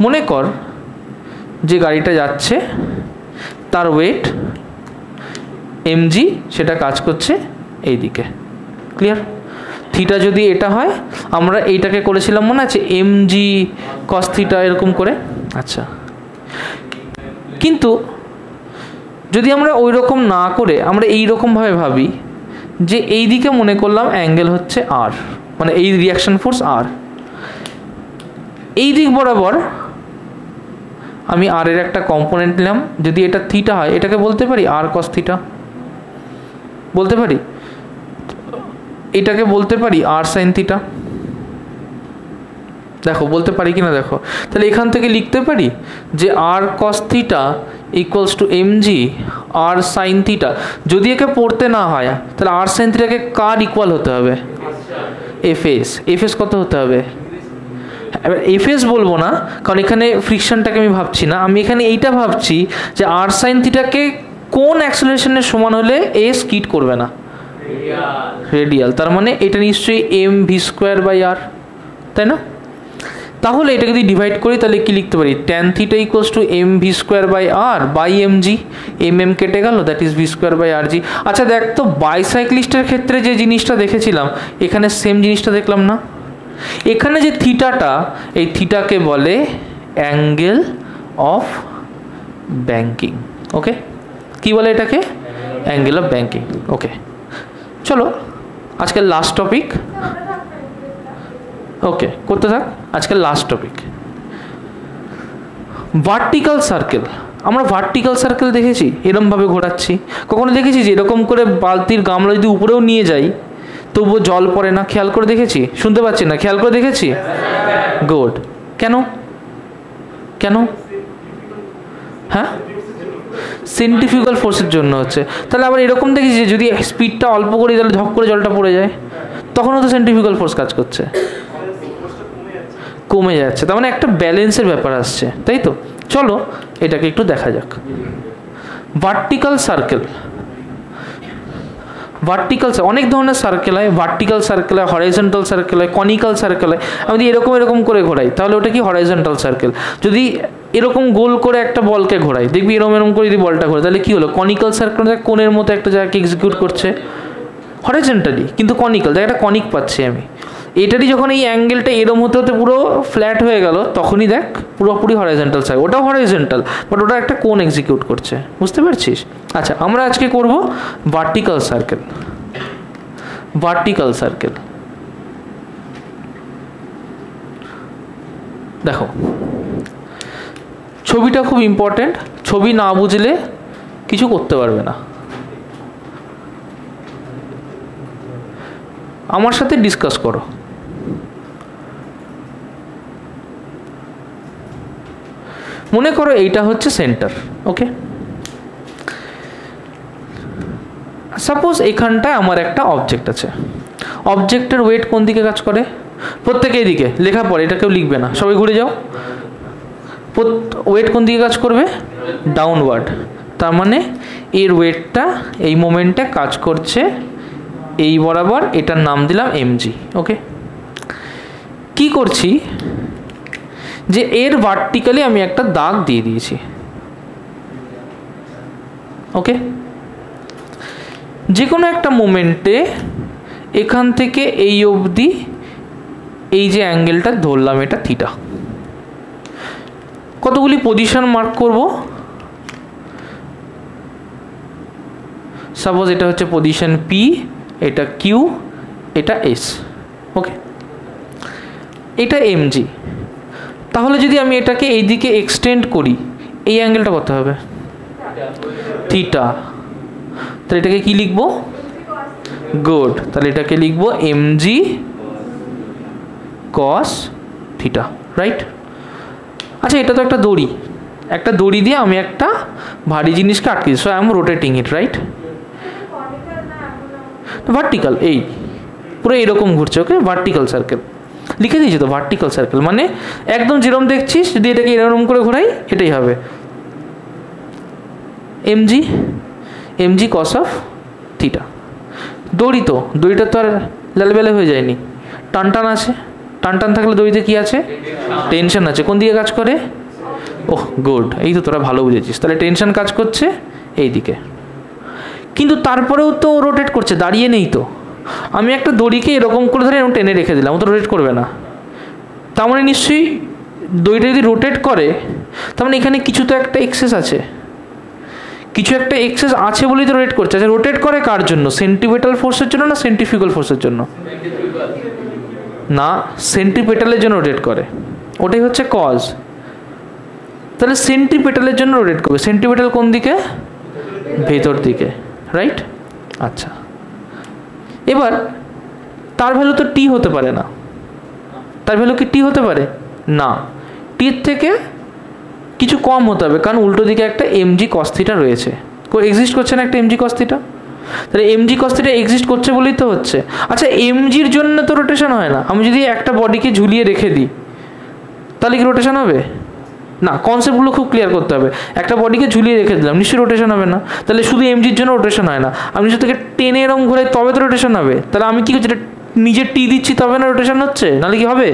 মনে কর যে গাড়িটা যাচ্ছে তার ওয়েট mg, সেটা কাজ করছে এই দিকে। ক্লিয়ার? থিটা যদি এটা হয়, আমরা এইটাকে করেছিলাম মনে আছে mg cos থিটা এরকম করে। আচ্ছা, কিন্তু যদি আমরা ওই রকম না করে আমরা এই রকমভাবে ভাবি যে এই দিকে মনে করলাম অ্যাঙ্গেল হচ্ছে r, মানে এই রিয়াকশন ফোর্স r, এই দিক বরাবর আমি r এর একটা কম্পোনেন্ট নিলাম। যদি এটা থিটা হয়, এটাকে বলতে পারি r cos থিটা, বলতে পারি এটাকে বলতে পারি r sin থিটা। দেখো বলতে পারি কিনা দেখো, তাহলে এখান থেকে লিখতে পারি যে r cos theta equals two mg r sin theta. যদি একে পড়তে না হয় তাহলে r sin থিটাকে কার ইকুয়াল হতে হবে? fs। fs কত হতে হবে? এবার fs বলবো না, কারণ এখানে ফ্রিকশনটাকে আমি ভাবছি না, আমি এখানে এইটা ভাবছি যে r sin থিটাকে কোন অ্যাক্সেলারেশনের সমান হলে a স্কিড করবে না? রেডিয়াল। তার মানে এটা নিশ্চয়ই mv²/r, তাই না? তাহলে এটাকে যদি ডিভাইড করি তাহলে কি লিখতে পারি? tan theta equals to mv²/r by mg, mm কেটে গেল, দ্যাট ইজ v²/rg। আচ্ছা দেখ তো, বাইসাইক্লিস্টের ক্ষেত্রে যে জিনিসটা দেখেছিলাম এখানে সেম জিনিসটা দেখলাম না? এখানে যে থিটাটা, এই থিটাকে বলে অ্যাঙ্গেল অফ ব্যাংকিং। ওকে, কি বলে এটাকে? Angle of banking. ওকে, চলো আজকের লাস্ট টপিক। ওকে, করতে থাক। আজকের লাস্ট টপিক ভার্টিক্যাল সার্কেল। আমরা ভার্টিক্যাল সার্কেল দেখেছি, এরকমভাবে ঘোরাচ্ছি। কখনো দেখেছি যে এরকম করে বালতির গামলা যদি উপরেও নিয়ে যাই তবুও জল পড়ে না? খেয়াল করে দেখেছি? শুনতে পাচ্ছি না? খেয়াল করে দেখেছি? গুড। কেন? কেন? হ্যাঁ, সেন্ট্রিফিউগাল ফোর্সের জন্য হচ্ছে। তাহলে আবার এরকম দেখেছি যে যদি স্পিডটা অল্প করি তাহলে ঝপ করে জলটা পড়ে যায়, তখনও তো সেন্ট্রিফিউগাল ফোর্স কাজ করছে, কমে যাচ্ছে। তার মানে একটা ব্যালেন্সের ব্যাপার আসছে, তাই তো? চলো এটাকে একটু দেখা যাক। ভার্টিক্যাল সার্কেল, ভার্টিক্যাল অনেক ধরনের সার্কেল হয়। ভার্টিক্যাল সার্কেল হয়, হরাইজন্টাল সার্কেল হয়, কনিক্যাল সার্কেল হয়। আমি যদি এরকম এরকম করে ঘোরাই তাহলে ওটা কি? Horizontal circle. যদি এরকম গোল করে একটা বলকে ঘোরাই, দেখবি এরকম এরকম করে যদি বলটা ঘোরে তাহলে কি হলো? কনিক্যাল সার্কেল, কোণের মতো একটা জায়গাকে এক্সিকিউট করছে হরাইজন্টালি, কিন্তু কনিক্যাল, জায়গাটা কনিক পাচ্ছি আমি। এটারই যখন এই অ্যাঙ্গেলটা এরম হতে হতে পুরো ফ্ল্যাট হয়ে গেল, তখনই দেখ পুরোপুরি হরাইজন্টাল সার্কেল। ওটাও হরাইজন্টাল, বাট ওটা একটা কোণ এক্সিকিউট করছে, বুঝতে পারছিস? আচ্ছা, আমরা আজকে করব ভার্টিক্যাল সার্কেল। ভার্টিক্যাল সার্কেল দেখো, ছবিটা খুব ইম্পর্টেন্ট, ছবি না বুঝলে কিছু করতে পারবে না। আমার সাথে ডিসকাস করো। মনে করো এইটা হচ্ছে সেন্টার। ওকে, সাপোজ এখানটায় আমার একটা অবজেক্ট আছে। অবজেক্টের ওয়েট কোন দিকে কাজ করে? প্রত্যেকে এইদিকে লেখা পড়ে, এটা কেউ লিখবে না, সবাই ঘুরে যাও। ওয়েট কোন দিকে কাজ করবে? ডাউনওয়ার্ড। তার মানে এর ওয়েটটা এই মোমেন্টে কাজ করছে এই বরাবর, এটার নাম দিলাম mg। ওকে, কি করছি যে এর ভার্টিক্যালি আমি একটা দাগ দিয়ে দিয়েছি। ওকে, যে কোনো একটা মোমেন্টে এখান থেকে এই অবধি এই যে অ্যাঙ্গেলটা ধরলাম, এটা থিটা। কতগুলি পজিশন মার্ক করব। সাপোজ এটা হচ্ছে পজিশন P, এটা Q, এটা S। ওকে, এটা mg। তাহলে যদি আমি এটাকে এই দিকে এক্সটেন্ড করি, এই অ্যাঙ্গেলটা কত হবে? থিটা। তাহলে এটাকে কি লিখবো? গুড। তাহলে এটাকে লিখবো mg কস থিটা, রাইট? আচ্ছা, এটা তো একটা দড়ি, একটা দড়ি দিয়ে আমি একটা ভারী জিনিসকে আটকে দিই, so I am rotating it, right? Vertical, এই পুরো এরকম ঘুরছে, ওকে, ভার্টিক্যাল সার্কেল লিখে দিয়েছি তো, ভার্টিক্যাল সার্কেল মানে একদম যেরকম দেখছিস, যদি এটাকে এরকম করে ঘোরাই এটাই হবে mg cos অফ থিটা। দড়ি তো, দড়িটা তো আর লালবেলা হয়ে যায়নি, টান টান আছে, টান টান থাকলে দড়িতে কি আছে? টেনশন আছে। কোন দিকে কাজ করে? ওহ গুড, এই তো তোরা ভালো বুঝেছিস। তাহলে টেনশন কাজ করছে এই দিকে, কিন্তু তারপরেও তো রোটেট করছে, দাঁড়িয়ে নেই তো। আমি একটা দড়িকে এরকম করে ধরে এরকম টেনে রেখে দিলাম, ও তো রোটেট করবে না। তার মানে নিশ্চয়ই দড়িটা যদি রোটেট করে, তার মানে এখানে কিছু তো একটা এক্সেস আছে, কিছু একটা এক্সেস আছে বলেই তো রোটেট করছে। আচ্ছা, রোটেট করে কার জন্য? সেন্টিপিটাল ফোর্সের জন্য না সেন্ট্রিফিউগাল ফোর্সের জন্য? না, সেন্ট্রিপিটালের জন্য রোটেট করে, ওটাই হচ্ছে কজ। তাহলে সেন্ট্রিপিটালের জন্য রোটেট করবে। সেন্ট্রিপিটাল কোন দিকে? ভেতর দিকে, রাইট? আচ্ছা, এবার তার ভ্যালু তো টি হতে পারে না। তার ভ্যালু কি টি হতে পারে? না, টির থেকে কিছু কম হতে হবে, কারণ উল্টো দিকে একটা mg cos থিটা রয়েছে, এক্সিস্ট করছে না একটা mg cos থিটা? তাহলে mg cos থিটা এক্সিস্ট করছে বলেই তো হচ্ছে। আচ্ছা, mgর জন্য তো রোটেশন হয় না। আমি যদি একটা বডিকে ঝুলিয়ে রেখে দিই তাহলে কি রোটেশন হবে? না, কনসেপ্টগুলো খুব ক্লিয়ার করতে হবে। একটা বডিকে ঝুলিয়ে রেখে দিলাম, নিশ্চয়ই রোটেশন হবে না। তাহলে শুধু mgর জন্য রোটেশন হয় না, আমি যদি থেকে টেনে এরকম ঘোরাই তবে তো রোটেশন হবে। তাহলে আমি কি করছি, নিজে টি দিচ্ছি তবে না রোটেশন হচ্ছে, নাহলে কি হবে?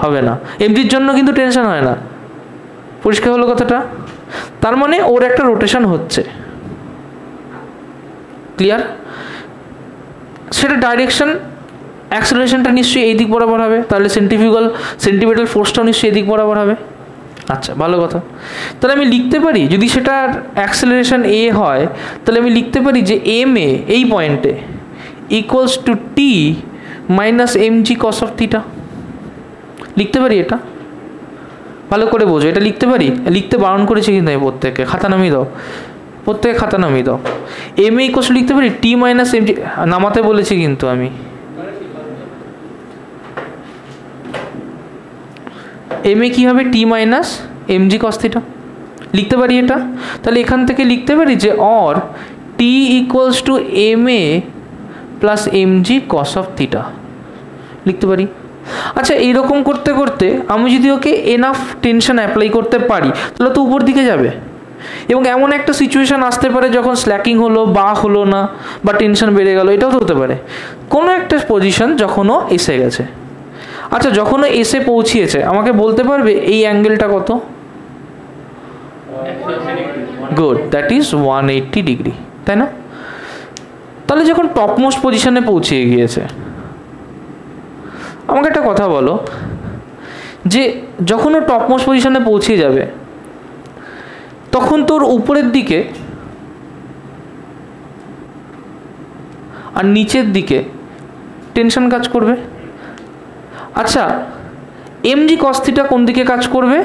হবে না। mgর জন্য কিন্তু টেনশন হয় না। পরিষ্কার হলো কথাটা? তার মানে ওর একটা রোটেশন হচ্ছে, ক্লিয়ার? সেটা ডাইরেকশন, অ্যাক্সেলারেশনটা নিশ্চয়ই এই দিক বরাবর হবে, তাহলে সেন্টিপিটাল ফোর্সটাও নিশ্চয়ই এই দিক বরাবর হবে। আচ্ছা, ভালো কথা। তাহলে আমি লিখতে পারি, যদি সেটার অ্যাক্সেলারেশন এ হয়, তাহলে আমি লিখতে পারি যে এম এ এই পয়েন্টে equals to T minus mg cos of theta. লিখতে পারি এটা? ভালো করে বোঝো, এটা লিখতে পারি? লিখতে বারণ করেছি কিন্তু আমি প্রত্যেককে, খাতা নামিয়ে দাও, প্রত্যেকে খাতা নামিয়ে দাও। এম এ ইকুয়ালস লিখতে পারি টি মাইনাস mg, নামাতে বলেছি কিন্তু আমি। এম এ কী হবে? T minus mg cos theta. লিখতে পারি এটা? তাহলে এখান থেকে লিখতে পারি যে or T equals to m a plus mg cos of theta, লিখতে পারি। আচ্ছা, এইরকম করতে করতে আমি যদি ওকে এনাফ টেনশন অ্যাপ্লাই করতে পারি, তাহলে তো উপর দিকে যাবে। এবং এমন একটা সিচুয়েশান আসতে পারে যখন স্ল্যাকিং হলো বা হলো না, বা টেনশন বেড়ে গেল, এটাও তো হতে পারে। কোনো একটা পজিশন যখনও এসে গেছে, আচ্ছা যখনও এসে পৌঁছিয়েছে, আমাকে বলতে পারবে এই অ্যাঙ্গেলটা কত? গুড, দ্যাট ইজ 180 ডিগ্রি, তাই না? তাহলে যখন টপমোস্ট পজিশনে পৌঁছিয়ে গিয়েছে, আমাকে একটা কথা বলো, যে যখন ও টপমোস্ট পজিশনে পৌঁছে যাবে, তখন তোর উপরের দিকে আর নিচের দিকে টেনশন কাজ করবে। আচ্ছা, mg cos থিটা কোন দিকে কাজ করবে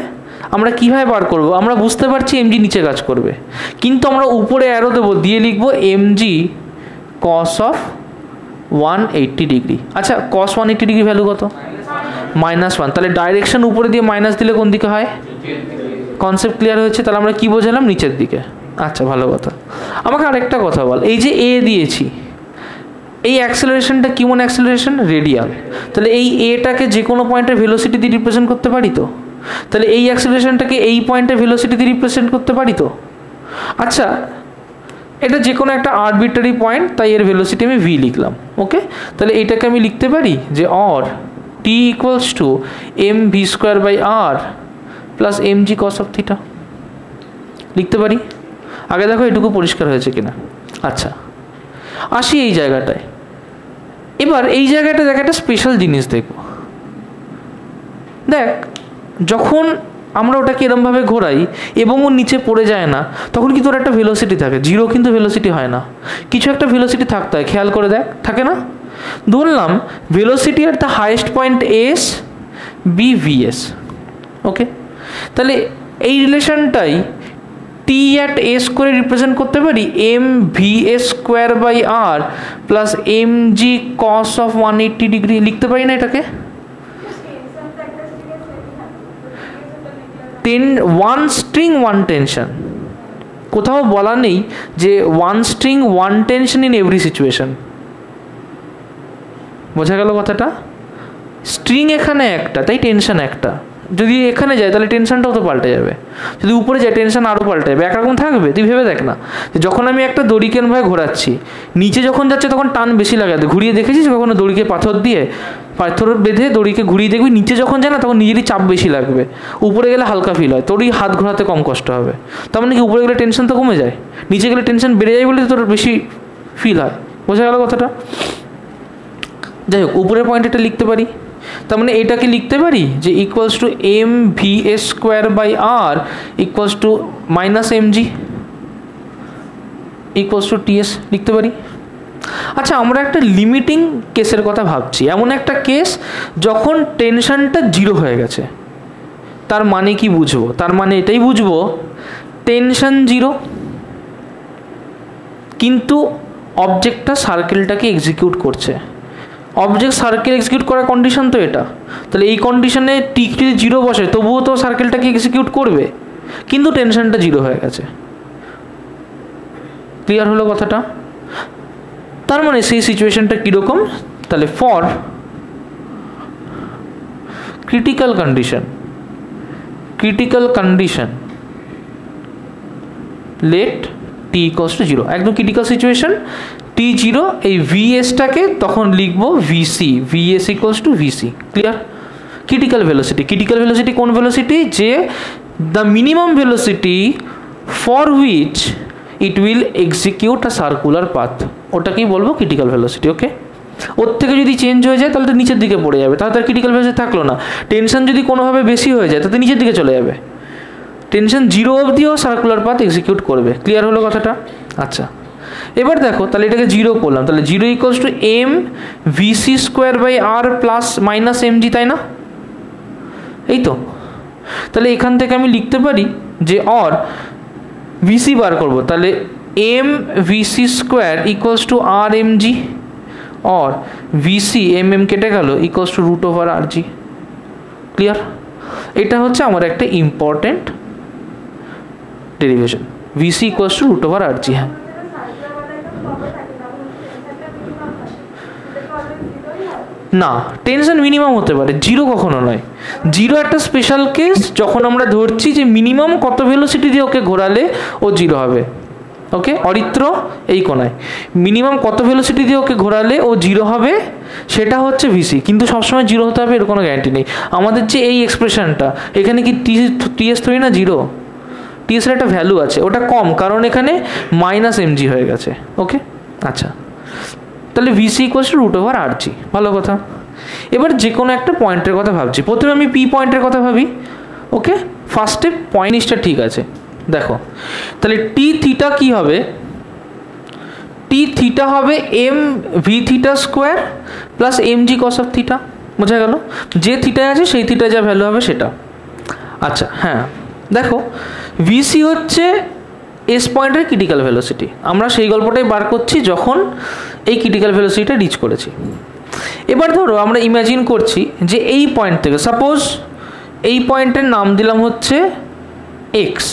আমরা কিভাবে বার করব? আমরা বুঝতে পারছি mg নিচে কাজ করবে, কিন্তু আমরা উপরে অ্যারো দেবো, দিয়ে লিখবো mg cos অফ 180 ডিগ্রি। আচ্ছা, cos 180 ডিগ্রি ভ্যালু কত? -1। তাহলে ডাইরেকশন উপরে দিয়ে মাইনাস দিলে কোন দিকে হয়? কনসেপ্ট ক্লিয়ার হয়েছে? তাহলে আমরা কি বোঝালাম? নিচের দিকে। আচ্ছা, ভালো কথা। আমাকে আরেকটা কথা বল, এই যে এ দিয়েছি, এই অ্যাক্সেলারেশনটা কেমন অ্যাক্সেলারেশন? রেডিয়াল। তাহলে এই এটাকে যে কোনো পয়েন্টের ভেলোসিটি দিয়ে রিপ্রেজেন্ট করতে পারি তো? তাহলে এই অ্যাক্সেলারেশনটাকে এই পয়েন্টের ভেলোসিটি দিয়ে রিপ্রেজেন্ট করতে পারি তো? আচ্ছা, এটা যে কোনো একটা আরবিট্রারি পয়েন্ট, তাই এর ভেলোসিটি আমি ভি লিখলাম, ওকে? তাহলে এইটাকে আমি লিখতে পারি যে or T equals to M V square by R plus mg cos of theta, লিখতে পারি? আগে দেখো এটুকু পরিষ্কার হয়েছে কিনা। আচ্ছা, আসি এই জায়গাটায়। এবার এই জায়গাটা দেখ, একটা স্পেশাল জিনিস দেখব। দেখ, যখন আমরা ওটাকে এরমভাবে ঘোরাই এবং ও নিচে পড়ে যায় না, তখন কিন্তু ওর একটা ভেলোসিটি থাকে, জিরো কিন্তু ভেলোসিটি হয় না, কিছু একটা ভেলোসিটি থাকতে হয়। খেয়াল করে দেখ, থাকে না? ধরলাম velocity at the highest point S B VS, okay? তাহলে এই রিলেশনটাই টি অ্যাট এস করে রিপ্রেজেন্ট করতে পারি M V S square by R plus mg cos of 180 degree, লিখতে পারি না এটাকে? ওয়ান স্ট্রিং ওয়ান টেনশন, কোথাও বলা নেই যে one string one tension in every situation. বোঝা গেল কথাটা? স্ট্রিং এখানে একটা, তাই টেনশন একটা। যদি এখানে যায় তাহলে টেনশনটাও তো পাল্টে যাবে, যদি উপরে যায় টেনশন আরও পাল্টে যাবে, একরকম থাকবে? তুই ভেবে দেখ না, যখন আমি একটা দড়িকে ভাবে ঘোরাচ্ছি, নিচে যখন যাচ্ছে তখন টান বেশি লাগাতে, ঘুরিয়ে দেখেছিস কখনো দড়িকে পাথর বেঁধে দড়িকে ঘুরিয়ে দেখবি, নিচে যখন যায় না তখন নিজেরই চাপ বেশি লাগবে, উপরে গেলে হালকা ফিল হয়, তোরই হাত ঘোরাতে কম কষ্ট হবে। তার মানে কি উপরে গেলে টেনশন তো কমে যায়, নিচে গেলে টেনশন বেড়ে যায় বলে তোর বেশি ফিল হয়। বোঝা গেল কথাটা? যাই হোক, উপরের পয়েন্ট এটা লিখতে পারি, তার মানে এটাকে লিখতে পারি যে equals to M V S square by r equals to minus m g equals to TS লিখতে পারি। আচ্ছা, আমরা একটা লিমিটিং কেসের কথা ভাবছি, এমন একটা কেস যখন টেনশনটা জিরো হয়ে গেছে। তার মানে কি বুঝবো? তার মানে এটাই বুঝবো টেনশন জিরো, কিন্তু অবজেক্টটা সার্কেলটাকে এক্সিকিউট করছে। অবজেক্ট সার্কেল এক্সিকিউট করার কন্ডিশন তো এটা, তাহলে এই কন্ডিশনে টি যদি জিরো বসে তবুও তো সার্কেলটাকে এক্সিকিউট করবে, কিন্তু টেনশনটা জিরো হয়ে গেছে। ক্লিয়ার হলো কথাটা? তার মানে সেই সিচুয়েশনটা কীরকম? তাহলে for critical condition let T equals to zero, একদম ক্রিটিক্যাল সিচুয়েশন, টি জিরো, এই ভিএসটাকে তখন লিখবো VC, VS equals to VC. Clear? Critical velocity কোন ভেলোসিটি? যে the minimum velocity for which it will execute a circular path, ওটাকেই বলবো ক্রিটিক্যাল ভেলোসিটি। ওকে, ওর থেকে যদি চেঞ্জ হয়ে যায় তাহলে তো নিচের দিকে পড়ে যাবে, তাহলে তার ক্রিটিক্যাল ভেলোসিটি থাকলো না। টেনশন যদি কোনোভাবে বেশি হয়ে যায় তাহলে নিচের দিকে চলে যাবে, টেনশন জিরো অবধিও সার্কুলার পাথ এক্সিকিউট করবে। ক্লিয়ার হলো কথাটা? আচ্ছা, এবার দেখো, তাহলে এটাকে জিরো করলাম, তাহলে zero equals to m VC square by R plus minus m g, তাই না? এই তো, তাহলে এখান থেকে আমি লিখতে পারি যে অর ভিসি বার করবো, তাহলে M VC square equals to R M G, or VC M M কেটে গেল equals to root over R G. Clear? এটা হচ্ছে আমার একটা important derivation, VC equals to root over R G. হ্যাঁ, না, টেনশন মিনিমাম হতে পারে, জিরো কখনো নয়। জিরো একটা স্পেশাল কেস, যখন আমরা ধরছি যে মিনিমাম কত ভেলোসিটি দিয়ে ওকে ঘোরালে ও জিরো হবে। ওকে, অরিত্র এই কোনায় মিনিমাম কত ভেলোসিটি দিয়ে ওকে ঘোরালে ও জিরো হবে, সেটা হচ্ছে ভিসি, কিন্তু সবসময় জিরো হতে হবে এর কোনো গ্যারান্টি নেই। আমাদের যে এই এক্সপ্রেশনটা, এখানে কি টিএস থ্রি না জিরো, টিএসের একটা ভ্যালু আছে, ওটা কম, কারণ এখানে মাইনাস এমজি হয়ে গেছে। ওকে, আচ্ছা, তাহলে VC equals to root over R G. ভালো কথা। এবার যে কোনো একটা পয়েন্টের কথা ভাবছি, প্রথমে আমি পি পয়েন্টের কথা ভাবি। ওকে, ফার্স্টে পয়েন্টটা ঠিক আছে। দেখো, তাহলে টি থিটা কী হবে? টি থিটা হবে m v theta square plus M G cos of theta. বোঝা গেল? যে থিটায় আছে সেই থিটায় যা ভ্যালু হবে সেটা। আচ্ছা, হ্যাঁ, দেখো, ভিসি হচ্ছে এস পয়েন্টের ক্রিটিক্যাল ভেলোসিটি। আমরা সেই গল্পটাই বার করছি যখন এই ক্রিটিক্যাল ভেলোসিটিটা রিচ করেছি। এবার ধরো আমরা ইমাজিন করছি যে এই পয়েন্ট থেকে, সাপোজ এই পয়েন্টের নাম দিলাম হচ্ছে এক্স।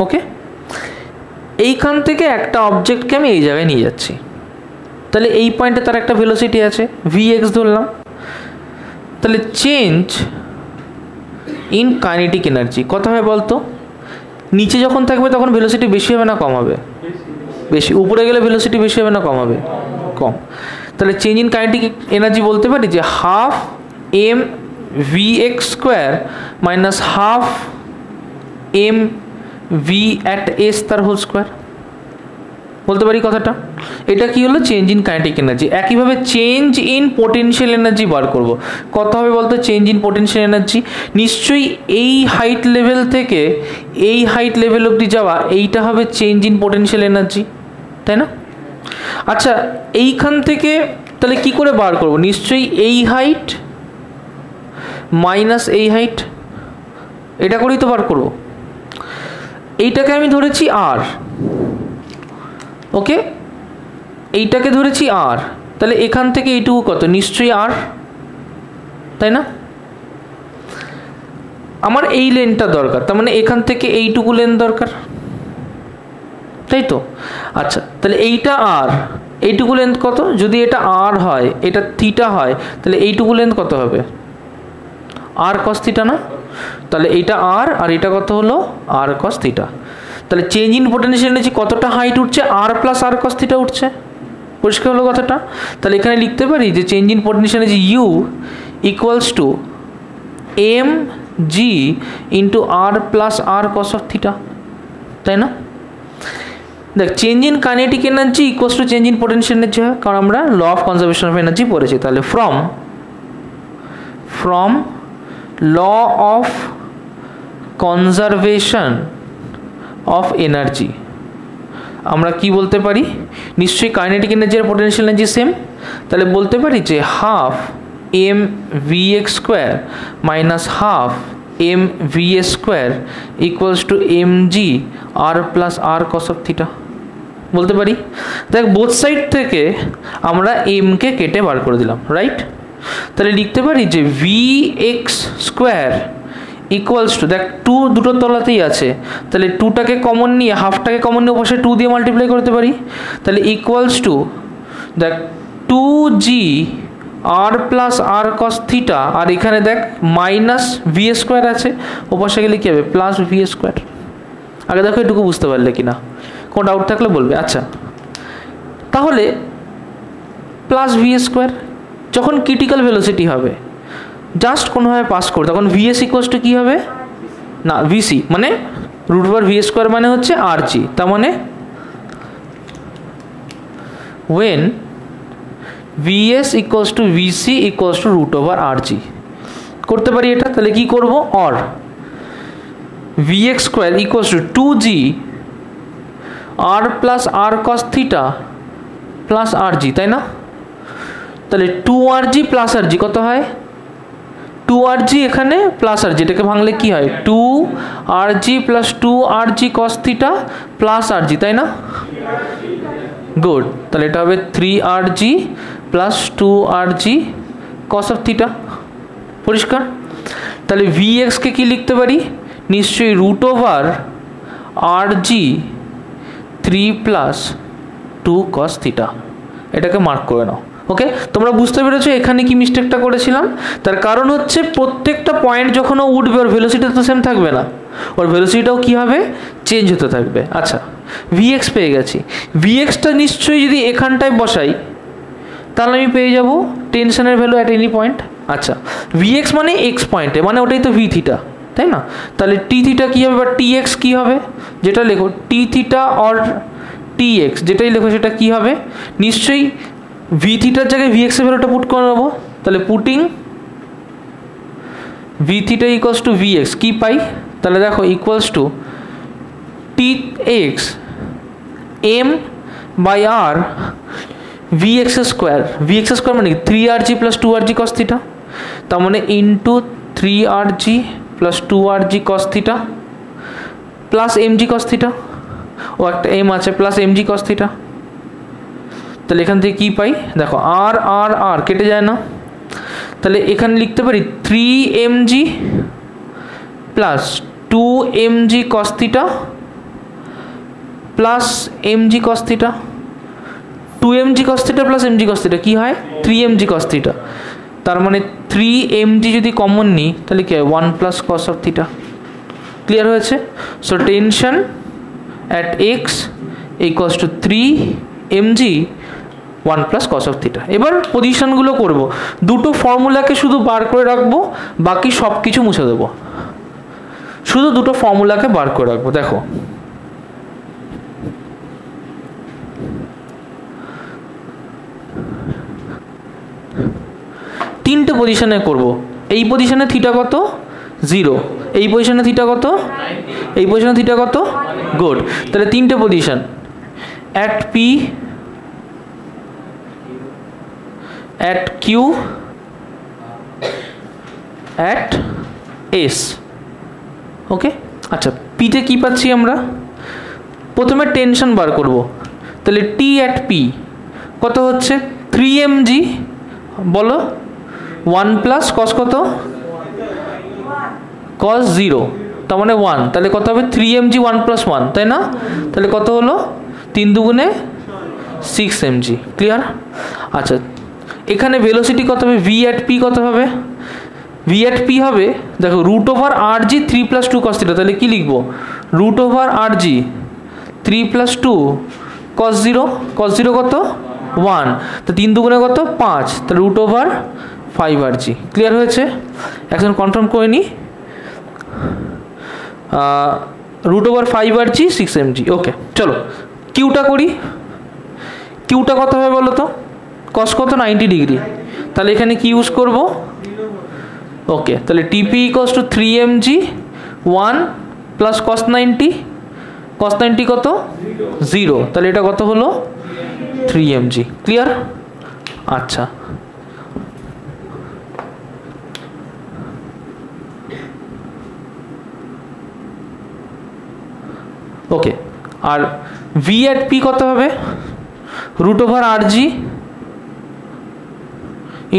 ওকে, এইখান থেকে একটা অবজেক্টকে আমি এই জায়গায় নিয়ে যাচ্ছি, তাহলে এই পয়েন্টে তার একটা ভেলোসিটি আছে, ভি এক্স ধরলাম। তাহলে চেঞ্জ ইন কাইনেটিক এনার্জি কত হয় বলতো? নিচে যখন থাকবে তখন ভেলোসিটি বেশি হবে না কম হবে? বেশি। উপরে গেলে ভেলোসিটি বেশি হবে না কম হবে? কম। তাহলে চেঞ্জ ইন কাইনেটিক এনার্জি বলতে পারি যে half m v x square minus half m v at s তার হোল স্কোয়ার, বলতে পারি কথাটা। এটা কি হলো? Change in kinetic energy. একইভাবে চেঞ্জ ইন পোটেনশিয়াল এনার্জি বার করব, কত হবে বলতো? চেঞ্জ ইন পোটেনশিয়াল এনার্জি নিশ্চয়ই এই হাইট লেভেল থেকে এই হাইট লেভেল অবধি যাওয়া, এইটা হবে চেঞ্জ ইন পোটেনশিয়াল এনার্জি, তাই না? আচ্ছা, এইখান থেকে তাহলে কি করে বার করব? নিশ্চয়ই এই হাইট মাইনাস এই হাইট, এটা করেই তো বার করব। এইটাকে আমি ধরেছি আর, ওকে, এইটাকে ধরেছি আর, তাহলে এখান থেকে এইটুকু কত? নিশ্চয়ই আর, তাই না? আমার এই লেনটা দরকার, তার মানে এখান থেকে এইটুকু লেন দরকার, তাই তো? আচ্ছা, তাহলে এইটা আর এইটুকু লেন্থ কত? যদি এটা আর হয়, এটা থিটা হয়, তাহলে এইটুকু লেন্থ কত হবে? আর কস থিটা না? তাহলে এইটা আর এটা কত হলো? আর কস থিটা। তাহলে চেঞ্জ ইন পোটেনশিয়াল এনার্জি কতটা হাইট উঠছে? আর প্লাস আর কস থিটা উঠছে। পরিষ্কার হলো কথাটা? তাহলে এখানে লিখতে পারি যে change in potential energy U equals to M g into r plus R cos of theta, তাই না? দেখ, change in kinetic energy equals to change in potential energy হয়, কারণ আমরা law of conservation of energy পড়েছি। তাহলে from law of conservation of energy আমরা কি বলতে পারি? নিশ্চয়ই কাইনেটিক এনার্জি আর পোটেনশিয়াল এনার্জি সেম, তাহলে বলতে পারি যে half m v x square minus half m V S square equals to M g R plus R cos of theta বলতে পারি। দেখ, বোথ সাইড থেকে আমরা এমকে কেটে বার করে দিলাম, রাইট? তাহলে লিখতে পারি যে V x square equals two, দেখ টু দুটোর তলাতেই আছে, তাহলে টুটাকে কমন নিয়ে হাফটাকে কমন নিয়ে পাশে টু দিয়ে মাল্টিপ্লাই করতে পারি। তাহলে ইকুয়ালস টু, দেখ টু জি আর প্লাস আর কস থিটা, আর এখানে দেখ মাইনাস ভি স্কোয়ার আছে, ও পাশে গেলে কী হবে? Plus V square. আগে দেখো এটুকু বুঝতে পারলে কিনা, কোনো ডাউট থাকলে বলবে। আচ্ছা, তাহলে প্লাস ভি স্কোয়ার যখন ক্রিটিক্যাল ভেলোসিটি হবে, জাস্ট কোনোভাবে পাস করে, তখন ভিএস ইকুয়ালস টু কী হবে? না, ভিসি মানে রুট ওভার ভি স্কোয়ার মানে হচ্ছে আর জি, তার মানে when VS equals to VC equals to root over R G করতে পারি এটা। তাহলে কি করব? Or V x square equals to two G R plus R cos theta plus R G, তাই না? তাহলে two R G plus R জি কত হয়? টু আর জি এখানে প্লাস আর জি, এটাকে ভাঙলে কি হয়? Two R G plus two R G cos theta plus R G, তাই না? গুড। তাহলে এটা হবে three R G plus two R G cos of theta. পরিষ্কার? তাহলে ভি এক্সকে কী লিখতে পারি? নিশ্চয়ই root over R G three plus two cos theta. এটাকে মার্ক করে নাও। ওকে, তোমরা বুঝতে পেরেছো এখানে কি মিস্টেকটা করেছিলাম? তার কারণ হচ্ছে প্রত্যেকটা পয়েন্ট যখন ও উঠবে ওর ভেলোসিটি তো সেম থাকবে না, ওর ভেলোসিটিটাও কী হবে? চেঞ্জ হতে থাকবে। আচ্ছা, ভিএক্স পেয়ে গেছি। ভিএক্সটা নিশ্চয়ই যদি এখানটায় বসাই তাহলে আমি পেয়ে যাব টেনশনের ভ্যালু অ্যাট এনি পয়েন্ট। আচ্ছা, ভিএক্স মানে এক্স পয়েন্টে, মানে ওটাই তো ভি থিটা, তাই না? তাহলে টি থিটা কী হবে বা টি এক্স কী হবে? যেটা লেখো টি থিটা অর টি এক্স, যেটাই লেখো সেটা কী হবে? নিশ্চয়ই ভি থিটার জায়গায় ভি এক্সের ভ্যালুটা পুট করে নেবো। তাহলে putting V theta equals to V X কী পাই? তাহলে দেখো equals to T X M by R V x square. V x square মানে three R G plus two R G cos theta, তার মানে into three R G plus two R G cos theta plus M G cos theta, ও একটা এম আছে, plus M G cos theta. তাহলে এখান থেকে কী পাই? দেখো আর আর আর কেটে যায় না, তাহলে এখানে লিখতে পারি three M G plus two M G cos theta plus M G cos theta. Two M G cos theta plus M G cos theta কী হয়? থ্রি এম জি কস থিটা। তার মানে থ্রি এম জি যদি কমন নিই তাহলে কী হয়? One plus cos of theta. Clear হয়েছে? So tension at X equals to three M G one plus cos of theta. এবার পজিশনগুলো করব, দুটো ফর্মুলাকে শুধু বার করে রাখবো, বাকি সব কিছু মুছে দেবো, শুধু দুটো ফর্মুলাকে বার করে রাখবো। দেখো তিনটে পজিশনে করব। এই পজিশনে থিটা কত? 0। এই পজিশনে থিটা কত? এই পজিশনে থিটা কত? গুড। তাহলে তিনটে position at P, at Q, at S. Okay, আচ্ছা পিতে কী পাচ্ছি আমরা? প্রথমে টেনশন বার করব। তাহলে টি অ্যাট পি কত হচ্ছে? থ্রি এম জি, বলো ওয়ান প্লাস কস কত? কস 0, তার মানে 1, তাহলে কত হবে 3mg 1 + 1, তাই না? তাহলে কত হলো 3 দুগুণে 6mg। ক্লিয়ার? আচ্ছা, এখানে ভেলোসিটি কত হবে, v at p কত হবে? v at p হবে, দেখো √rg 3 + 2 cos θ, তাহলে কি লিখবো, √rg 3 + 2 cos 0, cos 0 কত 1, তো 3 দুগুণে কত 5, তাহলে √5rg। ক্লিয়ার হয়েছে? এখন কনফার্ম করে নিই, √5rg 6mg। ওকে, চলো কিউটা করি। কিউটা কত হবে বলো তো, কস কত 90 ডিগ্রি, তাহলে এখানে কি ইউজ করব, ওকে, তাহলে টিপি equals to 3mg 1 plus cos 90, cos 90 কত 0, তাহলে এটা কত হলো 3mg। ক্লিয়ার? আচ্ছা, ওকে, আর v at p কত হবে, √rg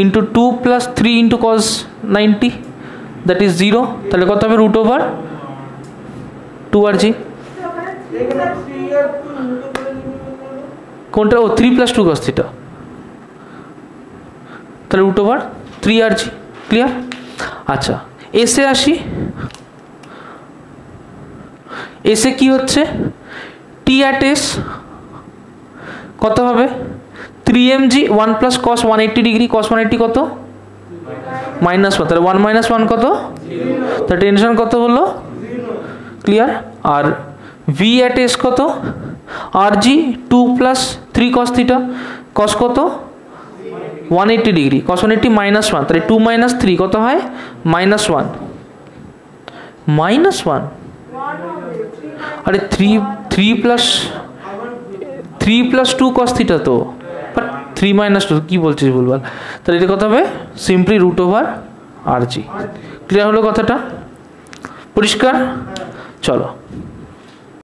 into 2 plus 3 into cos 90, that is 0, তাহলে কত হবে √2rg, কোনটা, ও 3 + 2 cos θ, তাহলে √3rg। ক্লিয়ার? আচ্ছা, এসে আসি, এসে কি হচ্ছে, t at s কত হবে 3mg 1 plus cos 180 degree, cos 180 কত -1, তাহলে 1 - 1 কত, তাহলে টেনশন কত হলো, ক্লিয়ার? আর v at s কত, rg 2 plus 3 cos θ, cos কত 180 ডিগ্রি, cos 180 -1, তাহলে 2 - 3 কত হয় -1, আরে 3 plus 2 cos θ তো, বাট 3 - 2 কি বলছিস বলবার, তাহলে এটা কত হবে সিম্পলি √rg। ক্লিয়ার হলো কথাটা? পরিষ্কার? চলো।